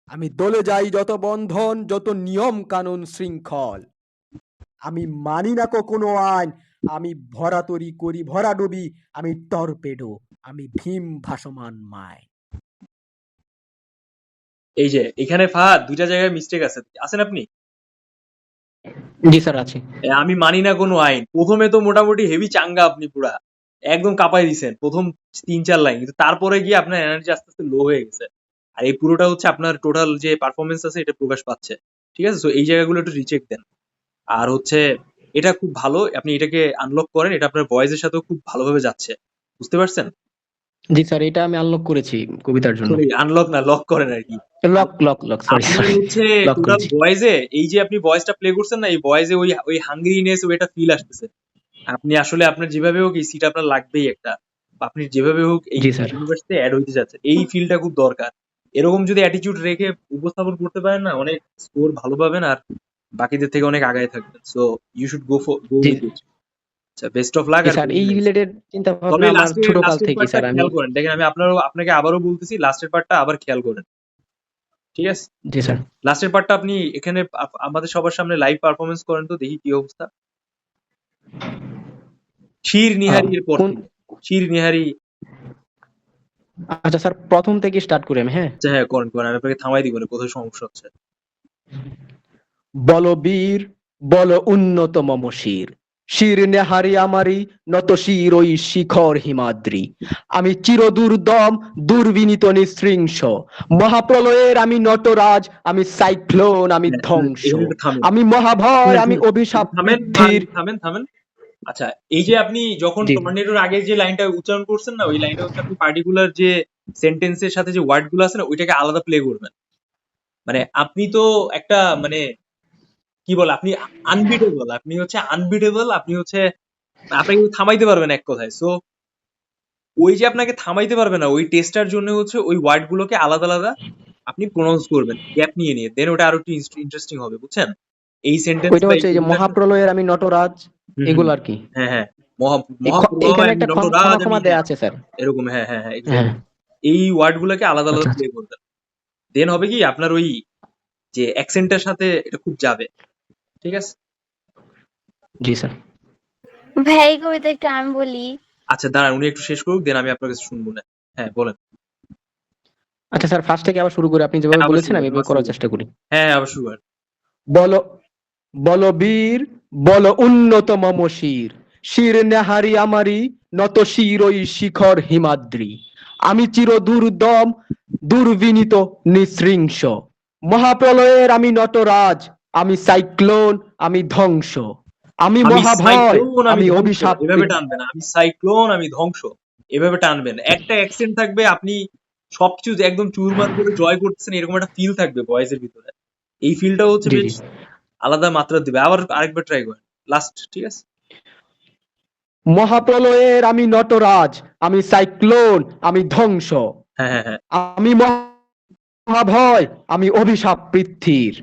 আমি দলে যাই যত বন্ধন যত নিয়ম কানুন শৃঙ্খল, আমি মানি না কোনো আইন, আমি ভরাতরি করি ভরা ডুবি, আমি টর্পেডো, আমি ভীম ভাসমান মায়। এই যে এখানে ফাহাদ 2টা জায়গায় মিস্টেক আছে, আছেন আপনি? জি স্যার আছে। আমি মানি না কোনো আইন, প্রথমে তো মোটামুটি হেভি চাঙ্গা, আপনি পুরা একদম কাঁপাই দিছেন প্রথম 3-4 লাইন, কিন্তু তারপরে গিয়ে আপনার এনার্জি আস্তে আস্তে লো হয়ে গেছে। আর এই পুরোটা হচ্ছে আপনার টোটাল যে পারফরমেন্স আছে এটা প্রকাশ পাচ্ছে। ঠিক আছে? সো এই জায়গাগুলো একটু রিচেক দেন। আর হচ্ছে এটা খুব ভালো, আপনি এটাকে আনলক করেন, এটা আপনার ভয়েসের সাথেও খুব ভালোভাবে যাচ্ছে। বুঝতে পারছেন? জি স্যার, এটা আমি আনলক করেছি কবিতার জন্য। সরি, আনলক না, লক করেন আর কি। লক সরি আপনার হচ্ছে লক টোটাল করেছি। ভয়েসে, এই যে আপনি ভয়েসটা প্লে করছেন না, এই ভয়েসে ওই হাঙ্গ্রিনেস, ওইটা ফিল আসতেছে। আপনি আসলে আপনার যেভাবে হোক এই সিট আপনার লাগবেই একটা, বা আপনি যেভাবে হোক এই জি স্যার। ইউনিভার্সিটিতে অ্যাড হইতে যাচ্ছে, এই ফিলটা খুব দরকার। এরকম যদি অ্যাটিটিউড রেখে উপস্থাপন করতে পারেন না, অনেক স্কোর ভালো পাবেন আর বাকিদের থেকে অনেক আগায় থাকবেন। সো ইউ শুড গো জি উইথ ইট। আচ্ছা, বেস্ট অফ লাক। আর স্যার, এই রিলেটেড চিন্তা তবে ভাবনা আমার ছোট কাল লাস্টের থেকে পার্টটা স্যার। আমি খেয়াল করেন, দেখেন আমি আপনাকে আবারও বলতেছি, লাস্টের পার্টটা আবার খেয়াল করেন। ঠিক আছে? জি স্যার। লাস্টের পার্টটা আপনি এখানে আমাদের সবার সামনে লাইভ পারফরমেন্স করেন তো, দেখি কি অবস্থা। শির নিহারি এর পর থেকে। শির নিহারি। আচ্ছা স্যার, প্রথম থেকে স্টার্ট করি আমি। হ্যাঁ হ্যাঁ, করেন, আমি আপনাকে থামাই দিব না, কোথায় সমস্যা হচ্ছে। বল বীর বল উন্নত মম শির, শির নেহারি আমারি নত শির ওই শিখর হিমাদ্রি। আমি চিরদুর্দম দুর্বিনীত নিঃশৃংস, মহাপ্রলয়ের আমি নটরাজ, আমি সাইক্লোন, আমি হ্যাঁ, ধ্বংস, এখানে একটু থামেন। আমি মহাভয়, আমি অভিশাপ থামেন বৃদ্ধির। থামেন থামেন। আচ্ছা, এই যে আপনি যখন জি টর্নেডোর আগে যে লাইনটা উচ্চারণ করছেন না, ওই লাইনটা হচ্ছে আপনি পার্টিকুলার যে সেন্টেন্সের সাথে যে ওয়ার্ড গুলো আছে না, ওইটাকে আলাদা প্লে করবেন। মানে আপনি তো একটা মানে কি বলে, আপনি আনবিটেবল, আপনি হচ্ছে আনবিটেবল, আপনি হচ্ছে আপনাকে থামাইতে পারবেন এক কথায়। সো ওই যে আপনাকে থামাইতে পারবে না, ওই টেস্টার জন্য হচ্ছে ওই ওয়ার্ড গুলোকে আলাদা আলাদা আপনি প্রোনাউন্স করবেন গ্যাপ নিয়ে নিয়ে, দেন ওটা আরো একটু ইন্টারেস্টিং হবে, বুঝছেন? এই সেন্টেন্স ওইটা বা এই হচ্ছে এই যে কবিতাটা মহাপ্রলয়ের আমি নটরাজ, হুম, এগুলো আর কি। হ্যাঁ হ্যাঁ, এখানে মহাপ্রলয় আমি একটা নটরাজ ক্ষমা আমি, ক্ষমা দেয়া আছে স্যার। এরকম, হ্যাঁ হ্যাঁ হ্যাঁ, হ্যাঁ, exactly। এই ওয়ার্ড গুলোকে আলাদা আলাদা আচ্ছা প্লে আচ্ছা। করবেন, দেন হবে কি আপনার ওই যে অ্যাকসেন্টের সাথে এটা খুব যাবে, ঠিক আছে? জি স্যার। ভাই এই কবিতা একটু আমি বলি। আচ্ছা দাঁড়ান, উনি একটু শেষ করুক, দেন আমি আপনার কাছে শুনবো না। হ্যাঁ বলেন। আচ্ছা স্যার, ফার্স্ট থেকে আবার শুরু করে আপনি হ্যাঁ, যেভাবে আবার বলেছেন শুরু আমি করেন, এভাবে আবার শুরু করার করেন। চেষ্টা করি। হ্যাঁ হ্যাঁ, আবার শুরু করেন। বল বল বীর, বল উন্নত মম শির, শির নেহারি আমারি নত শির ওই শিখর হিমাদ্রি। আমি চির দুর্দম দুর্বিনীত নিঃশৃংস, মহাপ্রলয়ের আমি নটরাজ, আমি সাইক্লোন, আমি ধ্বংস, আমি আমি মহাভয়, সাইক্লোন, আমি আমি ধ্বংস, অভিশাপ এভাবে টানবেন না। আমি সাইক্লোন, আমি ধ্বংস, এভাবে টানবেন। একটা অ্যাকসেন্ট থাকবে, আপনি সবকিছু যে একদম চুরমার করে জয় করতেছেন, এরকম একটা ফিল থাকবে ভয়েসের ভিতরে। এই ফিলটা হচ্ছে জি বেশ জি। আলাদা মাত্রা দিবে। আবার আরেকবার ট্রাই করেন, লাস্ট, ঠিক আছে? মহাপ্রলয়ের আমি নটরাজ, আমি সাইক্লোন, আমি ধ্বংস, হ্যাঁ হ্যাঁ হ্যাঁ। আমি মহাভয়, আমি অভিশাপ পৃথ্বীর,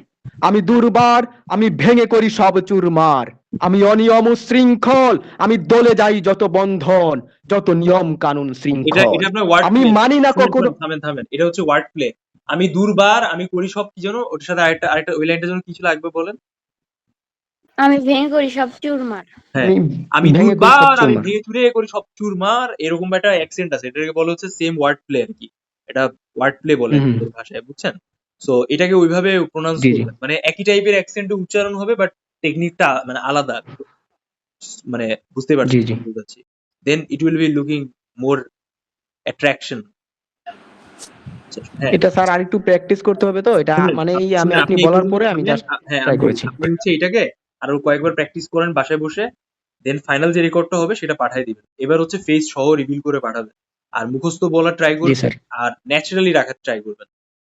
আমি দুর্বার, আমি ভেঙে করি সব চুরমার, আমি অনিয়ম শৃঙ্খল, আমি দলে যাই যত বন্ধন, যত নিয়ম কানুন এটা শৃঙ্খল, এটা আপনার ওয়ার্ড আমি প্লে। মানি না কখনো। থামেন থামেন, এটা হচ্ছে ওয়ার্ড প্লে। আমি দুর্বার, আমি করি সব, কি যেন ওটার সাথে আরেকটা আরেকটা ওই লাইনটা যেন কি ছিল, একবার বলেন। আমি ভেঙে করি সব চুরমার। হ্যাঁ, আমি আমি ভেঙে করি সব দুর্বার, আমি চুরমার। ভেঙে চুরে করি সব চুরমার, এরকম একটা অ্যাকসেন্ট আছে। এটাকে বলা হচ্ছে সেম ওয়ার্ড প্লে আর কি। এটা ওয়ার্ড প্লে বলে হুম, আমাদের ভাষায়, বুঝছেন? সো এটাকে ওইভাবে প্রোনাউন্স জি জি। করবেন, মানে একই টাইপের অ্যাকসেন্টে উচ্চারণ হবে, বাট টেকনিকটা মানে আলাদা, মানে বুঝতে জি পারছেন জি। কি বলছি? Then it will be looking more attraction. হ্যাঁ, এটা স্যার আরেকটু প্র্যাকটিস করতে হবে, তো এটা শুনেন মানে এই আমি শুনেন, আপনি আপনি বলার করুন, পরে আমি জাস্ট হ্যাঁ ট্রাই আমি বলি, করেছি। আপনি হচ্ছে এটাকে আরো কয়েকবার প্র্যাকটিস করেন বাসায় বসে, দেন ফাইনাল যে রেকর্ডটা হবে সেটা পাঠিয়ে দিবেন। এবার হচ্ছে ফেস সহ রিভিল করে পাঠাবেন, আর মুখস্থ বলার ট্রাই জি করবেন, স্যার। আর ন্যাচারালি রাখার ট্রাই করবেন।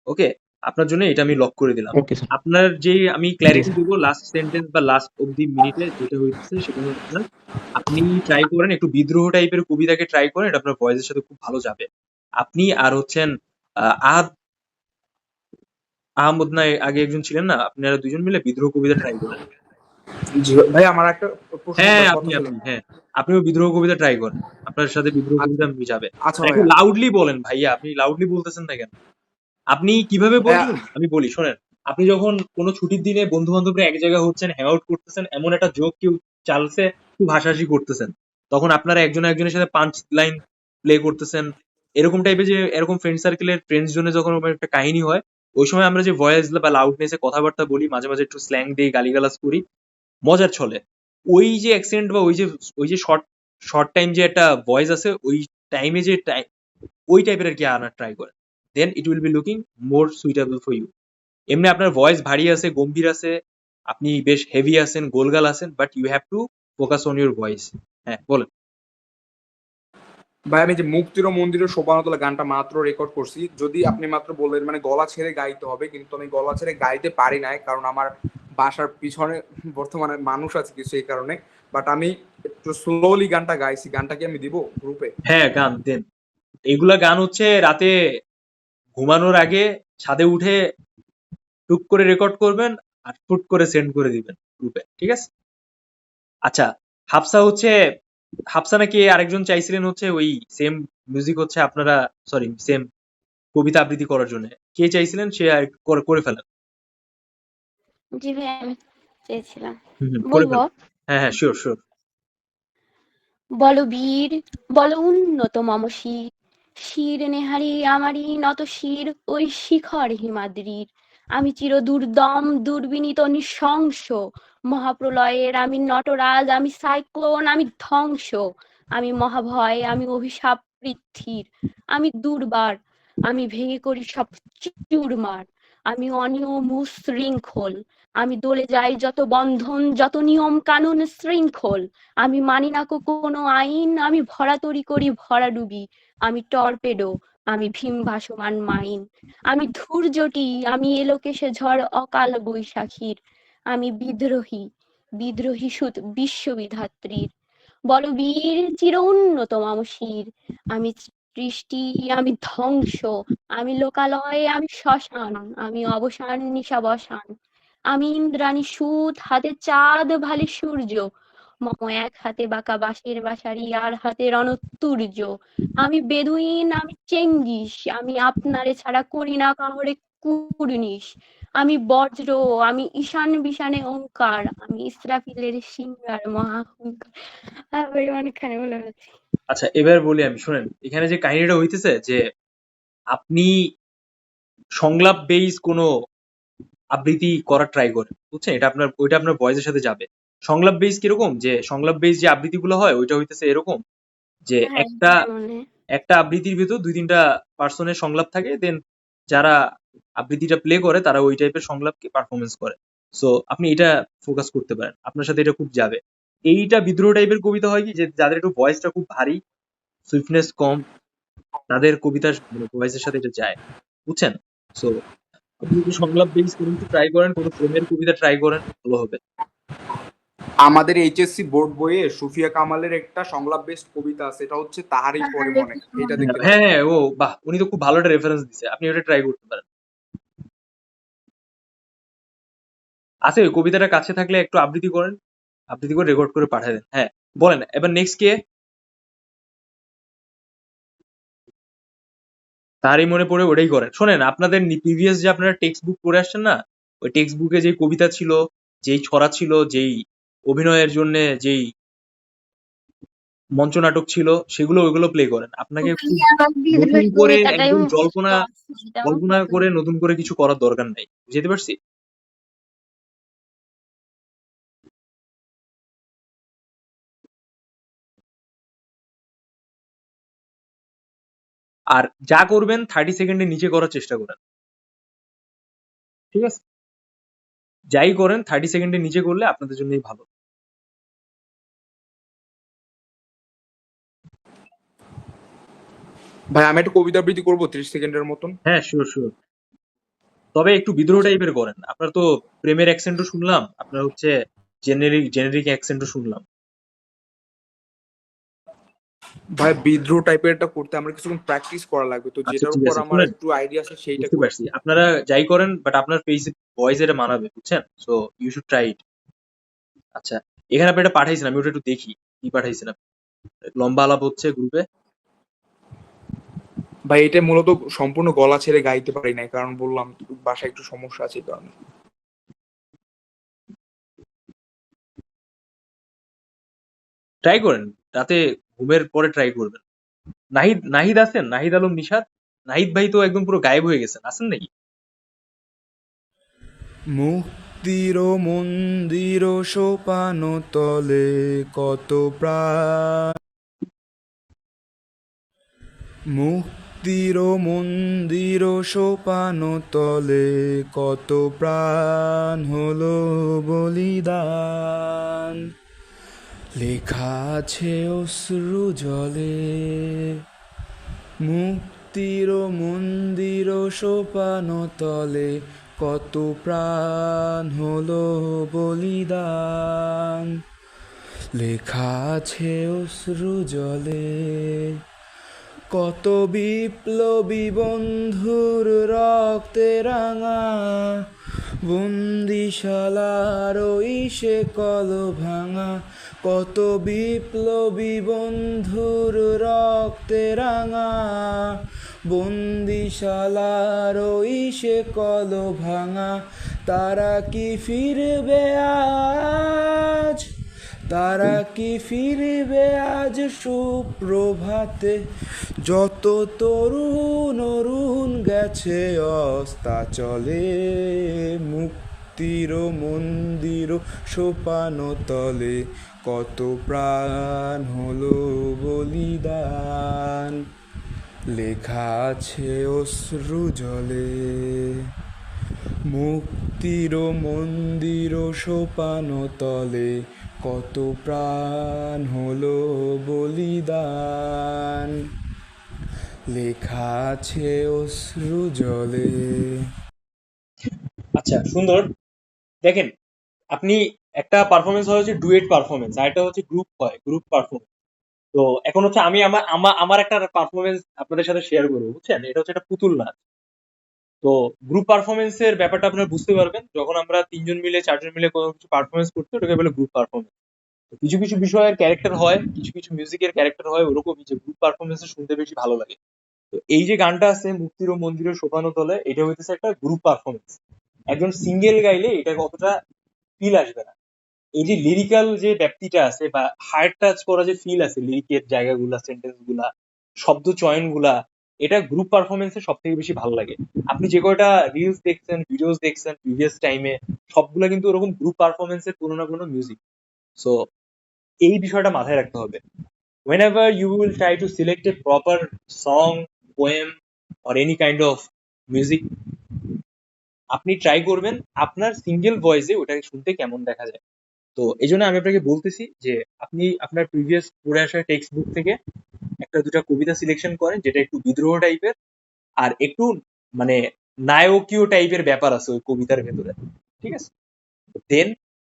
ওকে, আপনার জন্য এটা আমি লক করে দিলাম। Okay sir. আপনার যে আমি জি ক্ল্যারিটি স্যার। দেবো লাস্ট সেন্টেন্স বা লাস্ট অব্দি মিনিটে যেটা হচ্ছে, সেটা হচ্ছে আপনার, আপনি ট্রাই করেন একটু বিদ্রোহ টাইপের কবিতাকে ট্রাই করেন, এটা আপনার ভয়েসের সাথে খুব ভালো যাবে। আপনি আর হচ্ছেন আহাদ আহমদ না আগে একজন ছিলেন না, আপনারা দুজন মিলে বিদ্রোহ কবিতা ট্রাই করেন। জি ভাই, আমার একটা প্রশ্ন হ্যাঁ কথা আপনি ছিল। আপনি হ্যাঁ, আপনিও বিদ্রোহ কবিতা ট্রাই করেন, আপনার সাথে বিদ্রোহ কবিতা মিশাবে। আচ্ছা আর একটু ভাইয়া। লাউডলি বলেন ভাইয়া, আপনি লাউডলি বলতেছেন না কেন? আপনি কিভাবে ভাইয়া বলবেন আমি বলি, শোনেন। আপনি যখন কোনো ছুটির দিনে বন্ধু বান্ধবরা এক জায়গায় হচ্ছেন, হ্যাং আউট করতেছেন, এমন একটা জোক কেউ চালছে, খুব হাসাহাসি করতেছেন, তখন আপনারা একজন একজনের সাথে পাঁচ লাইন প্লে করতেছেন, এরকম টাইপের যে এরকম ফ্রেন্ড সার্কেলের ফ্রেন্ডস জোনে যখন ওরকম একটা কাহিনী হয়, ওই সময় আমরা যে ভয়েস বা লাউডনেসে কথাবার্তা বলি, মাঝে মাঝে একটু স্ল্যাং দিই, গালিগালাজ করি মজার ছলে, ওই যে অ্যাকসেন্ট বা ওই যে শর্ট শর্ট টাইম যে একটা ভয়েস আছে, ওই টাইমে যে ওই টাইপের আর কি আনার ট্রাই করেন, then it will be looking more suitable for you. এমনি আপনার ভয়েস ভারী আছে, গম্ভীর আছে, আপনি বেশ হেভি আছেন, গোলগাল আছেন, but you have to focus on your voice. হ্যাঁ বলেন। ভাই, আমি যে মুক্তির ও মন্দিরের শোভানতলা গানটা মাত্র রেকর্ড করছি। যদি আপনি মাত্র বললেন মানে গলা ছেড়ে গাইতে হবে, কিন্তু আমি গলা ছেড়ে গাইতে পারি নাই, কারণ আমার বাসার পিছনে বর্তমানে মানুষ আছে কিছু, এই কারণে। বাট আমি একটু স্লোলি গানটা গাইছি। গানটা কি আমি দিব গ্রুপে? হ্যাঁ গান দেন। এইগুলা গান হচ্ছে রাতে ঘুমানোর আগে ছাদে উঠে টুক করে রেকর্ড করবেন, আর ফুট করে সেন্ড করে দিবেন গ্রুপে, ঠিক আছে? আচ্ছা, হাফসা নাকি আরেকজন চাইছিলেন হচ্ছে ওই সেম মিউজিক হচ্ছে আপনারা, সরি সেম কবিতা আবৃত্তি করার জন্য। কে চাইছিলেন সে করে ফেলেন। জি ভাই, আমি চেয়েছিলাম। করে বলবো, ফেলেন। হ্যাঁ হ্যাঁ, শিওর শিওর। বলো বীর, বলো উন্নত মম শির, শির নেহারি আমারি নত শির ওই শিখর হিমাদ্রির। আমি চির দুর্দম দুর্বিনীত নৃশংস, মহাপ্রলয়ের আমি নটরাজ, আমি সাইক্লোন, আমি ধ্বংস, আমি মহাভয়, আমি অভিশাপ পৃথ্বীর, আমি দুর্বার, আমি ভেঙে করি সব চুরমার, আমি অনিয়ম ও শৃঙ্খল, আমি দলে যাই যত বন্ধন, যত নিয়ম কানুন শৃঙ্খল, আমি মানি না কোনো আইন, আমি ভরাতরি করি ভরাডুবি, আমি টর্পেডো, আমি ভীম ভাসমান মাইন, আমি ধূর্যটি, আমি এলোকেশে ঝড় অকাল বৈশাখীর, আমি বিদ্রোহী, বিদ্রোহী সুত বিশ্ববিধাত্রীর, বলবীর চির উন্নত মম শির, আমি সৃষ্টি, আমি ধ্বংস, আমি লোকালয়, আমি শ্মশান, আমি অবসান নিশাবসান, আমি ইন্দ্রাণী সুত, হাতে চাঁদ ভালে সূর্য, মম এক হাতে বাঁকা বাঁশের বাঁশারি, আর হাতে রণতুর্য, আমি বেদুইন, আমি চেঙ্গিস, আমি আপনারে ছাড়া করি না কাহরে কুর্নিশ, আমি বজ্র, আমি ঈশান বিশানে ওঙ্কার, আমি ইসরাফিলের সিংহার মহাহুঙ্কার। তারপরে অনেকখানি বলে ফেলছি। আচ্ছা এবার বলি আমি, শুনেন এখানে যে কাহিনীটা হইতেছে যে আপনি সংলাপ বেস কোনো আবৃত্তি করার ট্রাই করেন, বুঝছেন? এটা আপনার ওইটা আপনার ভয়েসের সাথে যাবে। সংলাপ বেস কিরকম, যে সংলাপ বেস যে আবৃত্তিগুলো হয় ওইটা হইতেছে এরকম যে হ্যাঁ, একটা মানে একটা আবৃত্তির ভিতর 2-3টা পার্সনের সংলাপ থাকে, দেন যারা আবৃত্তিটা প্লে করে তারা ওই টাইপের সংলাপকে পারফরমেন্স করে। সো আপনি এটা ফোকাস করতে পারেন, আপনার সাথে এটা খুব যাবে। এইটা বিদ্রোহ টাইপের কবিতা হয় কি, যে যাদের একটু ভয়েসটা খুব ভারী, সুইফটনেস কম, তাদের কবিতার মানে ভয়েসের সাথে এটা যায়, বুঝছেন? সো আপনি যদি সংলাপ বেস কোনো কিছু ট্রাই করেন, কোনো প্রেমের কবিতা ট্রাই করেন, ভালো হবে। আমাদের এইচএসসি বোর্ড বইয়ে সুফিয়া কামালের একটা সংলাপ বেস্ট কবিতা আছে, এটা হচ্ছে তাহারই পরে মনে, এটা দেখে হ্যাঁ হ্যাঁ, ও বাহ, উনি তো খুব ভালো একটা রেফারেন্স দিছে, আপনি ওটা ট্রাই করতে পারেন। আছে ওই কবিতাটা কাছে থাকলে একটু আবৃত্তি করেন, আবৃত্তি করে রেকর্ড করে পাঠিয়ে দেন। হ্যাঁ বলেন, এবার নেক্সট কে? তারই মনে পড়ে ওটাই করেন। শোনেন, আপনাদের প্রিভিয়াস যে আপনারা টেক্সট বুক পড়ে আসছেন না, ওই টেক্সট বুকে যে কবিতা ছিল, যেই ছড়া ছিল, যেই অভিনয়ের জন্য যেই মঞ্চনাটক ছিল, সেগুলো ওইগুলো প্লে করেন। আপনাকে খুব নতুন করে একদম জল্পনা কল্পনা করে নতুন করে কিছু করার দরকার নাই, বুঝতে পারছি? আর যা করবেন 30 সেকেন্ডের নিচে করার চেষ্টা করেন, ঠিক আছে? যাই করেন 30 সেকেন্ডের নিচে করলে আপনাদের জন্যই ভালো। ভাই আমি একটা কবিতা আবৃত্তি করবো 30 সেকেন্ডের মতন। হ্যাঁ শিওর শিওর, তবে একটু বিদ্রোহ টাইপের করেন। আপনার তো প্রেমের অ্যাকসেন্টও শুনলাম, আপনার হচ্ছে জেনেরিক অ্যাকসেন্টও শুনলাম। ভাই বিদ্রোহ টাইপের এটা করতে আমার কিছুক্ষণ প্র্যাকটিস করা লাগবে, তো আচ্ছা যেটার ঠিক উপর আছে, আমার শুনেন একটু আইডিয়া আছে সেইটা বুঝতে করি। পারছি, আপনারা যাই করেন বাট আপনার ফেস ভয়েস এটা মানাবে, বুঝছেন? So you should try it. আচ্ছা এখানে আপনি এটা পাঠাইছেন, আমি ওটা একটু দেখি কি পাঠাইছেন আপনি। লম্বা আলাপ হচ্ছে গ্রুপে। ভাই এটা মূলত সম্পূর্ণ গলা ছেড়ে গাইতে পারি নাই, কারণ বললাম বাসায় একটু সমস্যা আছে এই কারণে। ট্রাই করেন, রাতে ঘুমের পরে ট্রাই করবেন। নাহিদ নাহিদ আছেন? নাহিদ আলম নিশাদ, নাহিদ ভাই তো একদম পুরো গায়েব হয়ে গেছেন, আছেন নাকি? মুক্তির মন্দির সোপান তলে কত প্রাণ, মুক্তির মন্দির সোপান তলে কত প্রাণ হলো বলিদান, লেখা আছে অশ্রু জলে, মুক্তির মন্দির সোপান তলে কত প্রাণ হলো বলিদান, লেখা আছে অশ্রু জলে, কত বিপ্লবী বন্ধুর রক্তে রাঙা বন্দিশালার ওই সে কল ভাঙা, কত বিপ্লবী বন্ধুর রক্তে রাঙা বন্দিশালার ওই সে কল ভাঙা, তারা কি ফিরবে আজ, তারা কি ফিরবে আজ সুপ্রভাতে, যত তরুণ অরুণ গেছে অস্তাচলে, মুক্তি মুক্তির মন্দির সোপান তলে কত প্রাণ হলো বলিদান, লেখা আছে অশ্রু জলে। মুক্তির মন্দির সোপান তলে কত প্রাণ হলো বলিদান, লেখা আছে অশ্রু জলে। আচ্ছা, সুন্দর। দেখেন, আপনি একটা পারফরমেন্স হয় হচ্ছে ডুয়েট পারফরমেন্স, আর একটা হচ্ছে গ্রুপ হয়, গ্রুপ পারফরমেন্স। তো এখন হচ্ছে আমি আমার আমার একটা পারফরমেন্স আপনাদের সাথে শেয়ার করবো, বুঝছেন? এটা হচ্ছে একটা পুতুল নাচ। তো গ্রুপ পারফরমেন্সের ব্যাপারটা আপনারা বুঝতে পারবেন যখন আমরা 3 জন মিলে 4 জন মিলে কোনো কিছু পারফরমেন্স করতে, ওটাকে বলে গ্রুপ পারফরমেন্স। কিছু কিছু বিষয়ের ক্যারেক্টার হয়, কিছু কিছু মিউজিকের ক্যারেক্টার হয় ওরকমই, যে গ্রুপ পারফরমেন্সে শুনতে বেশি ভালো লাগে। তো এই যে গানটা আছে মুক্তির ও মন্দিরের শোভানো তলে, এটা হইতেছে একটা গ্রুপ পারফরমেন্স। একজন সিঙ্গেল গাইলে এটা অতটা ফিল আসবে না। এই যে লিরিক্যাল যে ব্যাপ্তিটা আছে বা হার্ট টাচ করা যে ফিল আছে, লিরিকের জায়গাগুলা, সেন্টেন্স গুলা, শব্দ চয়ন গুলা, এটা গ্রুপ পারফরমেন্সে সব থেকে বেশি ভালো লাগে। আপনি যে কয়টা রিলস দেখছেন, ভিডিওস দেখছেন প্রিভিয়াস টাইমে, সবগুলা কিন্তু ওরকম গ্রুপ পারফরমেন্সের কোনো না কোনো মিউজিক। সো এই বিষয়টা মাথায় রাখতে হবে। whenever you will try to select a proper song, poem or any kind of music, আপনি ট্রাই করবেন আপনার সিঙ্গেল ভয়েসে ওটাকে শুনতে কেমন দেখা যায়। তো এই জন্য আমি আপনাকে বলতেছি যে আপনি আপনার প্রিভিয়াস পড়ে আসা টেক্সট বুক থেকে একটা দুটা কবিতা সিলেকশন করেন, যেটা একটু বিদ্রোহ টাইপের আর একটু মানে নায়কীয় টাইপের ব্যাপার আছে ওই কবিতার ভেতরে, ঠিক আছে? দেন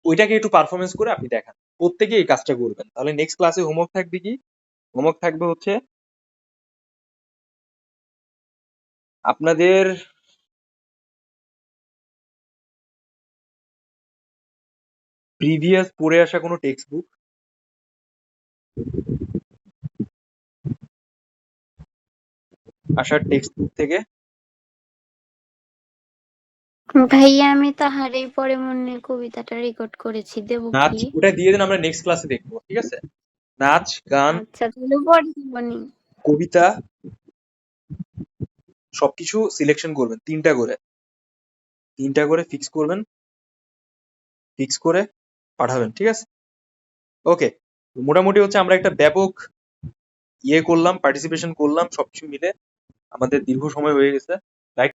ওইটাকে একটু পারফরমেন্স করে আপনি দেখান। প্রত্যেকে এই কাজটা করবেন, তাহলে নেক্সট ক্লাসে হোমওয়ার্ক থাকবে কি? হোমওয়ার্ক থাকবে হচ্ছে আপনাদের প্রিভিয়াস পড়ে আসা কোনো টেক্সট বুক, আসার টেক্সট বুক থেকে ভাইয়া আমি তাহারই পরে মনে কবিতাটা রেকর্ড করেছি, দেবো নাচ, কি? ওটা দিয়ে দেন, আমরা নেক্সট ক্লাসে দেখবো, ঠিক আছে? নাচ, গান, আচ্ছা তাহলে পরে দেবনি। কবিতা সবকিছু সিলেকশন করবেন, তিনটা করে ফিক্স করবেন, ফিক্স করে পাঠাবেন, ঠিক আছে? ওকে, মোটামুটি হচ্ছে আমরা একটা ব্যাপক করলাম, পার্টিসিপেশন করলাম, সবকিছু মিলে আমাদের দীর্ঘ সময় হয়ে গেছে, রাইট?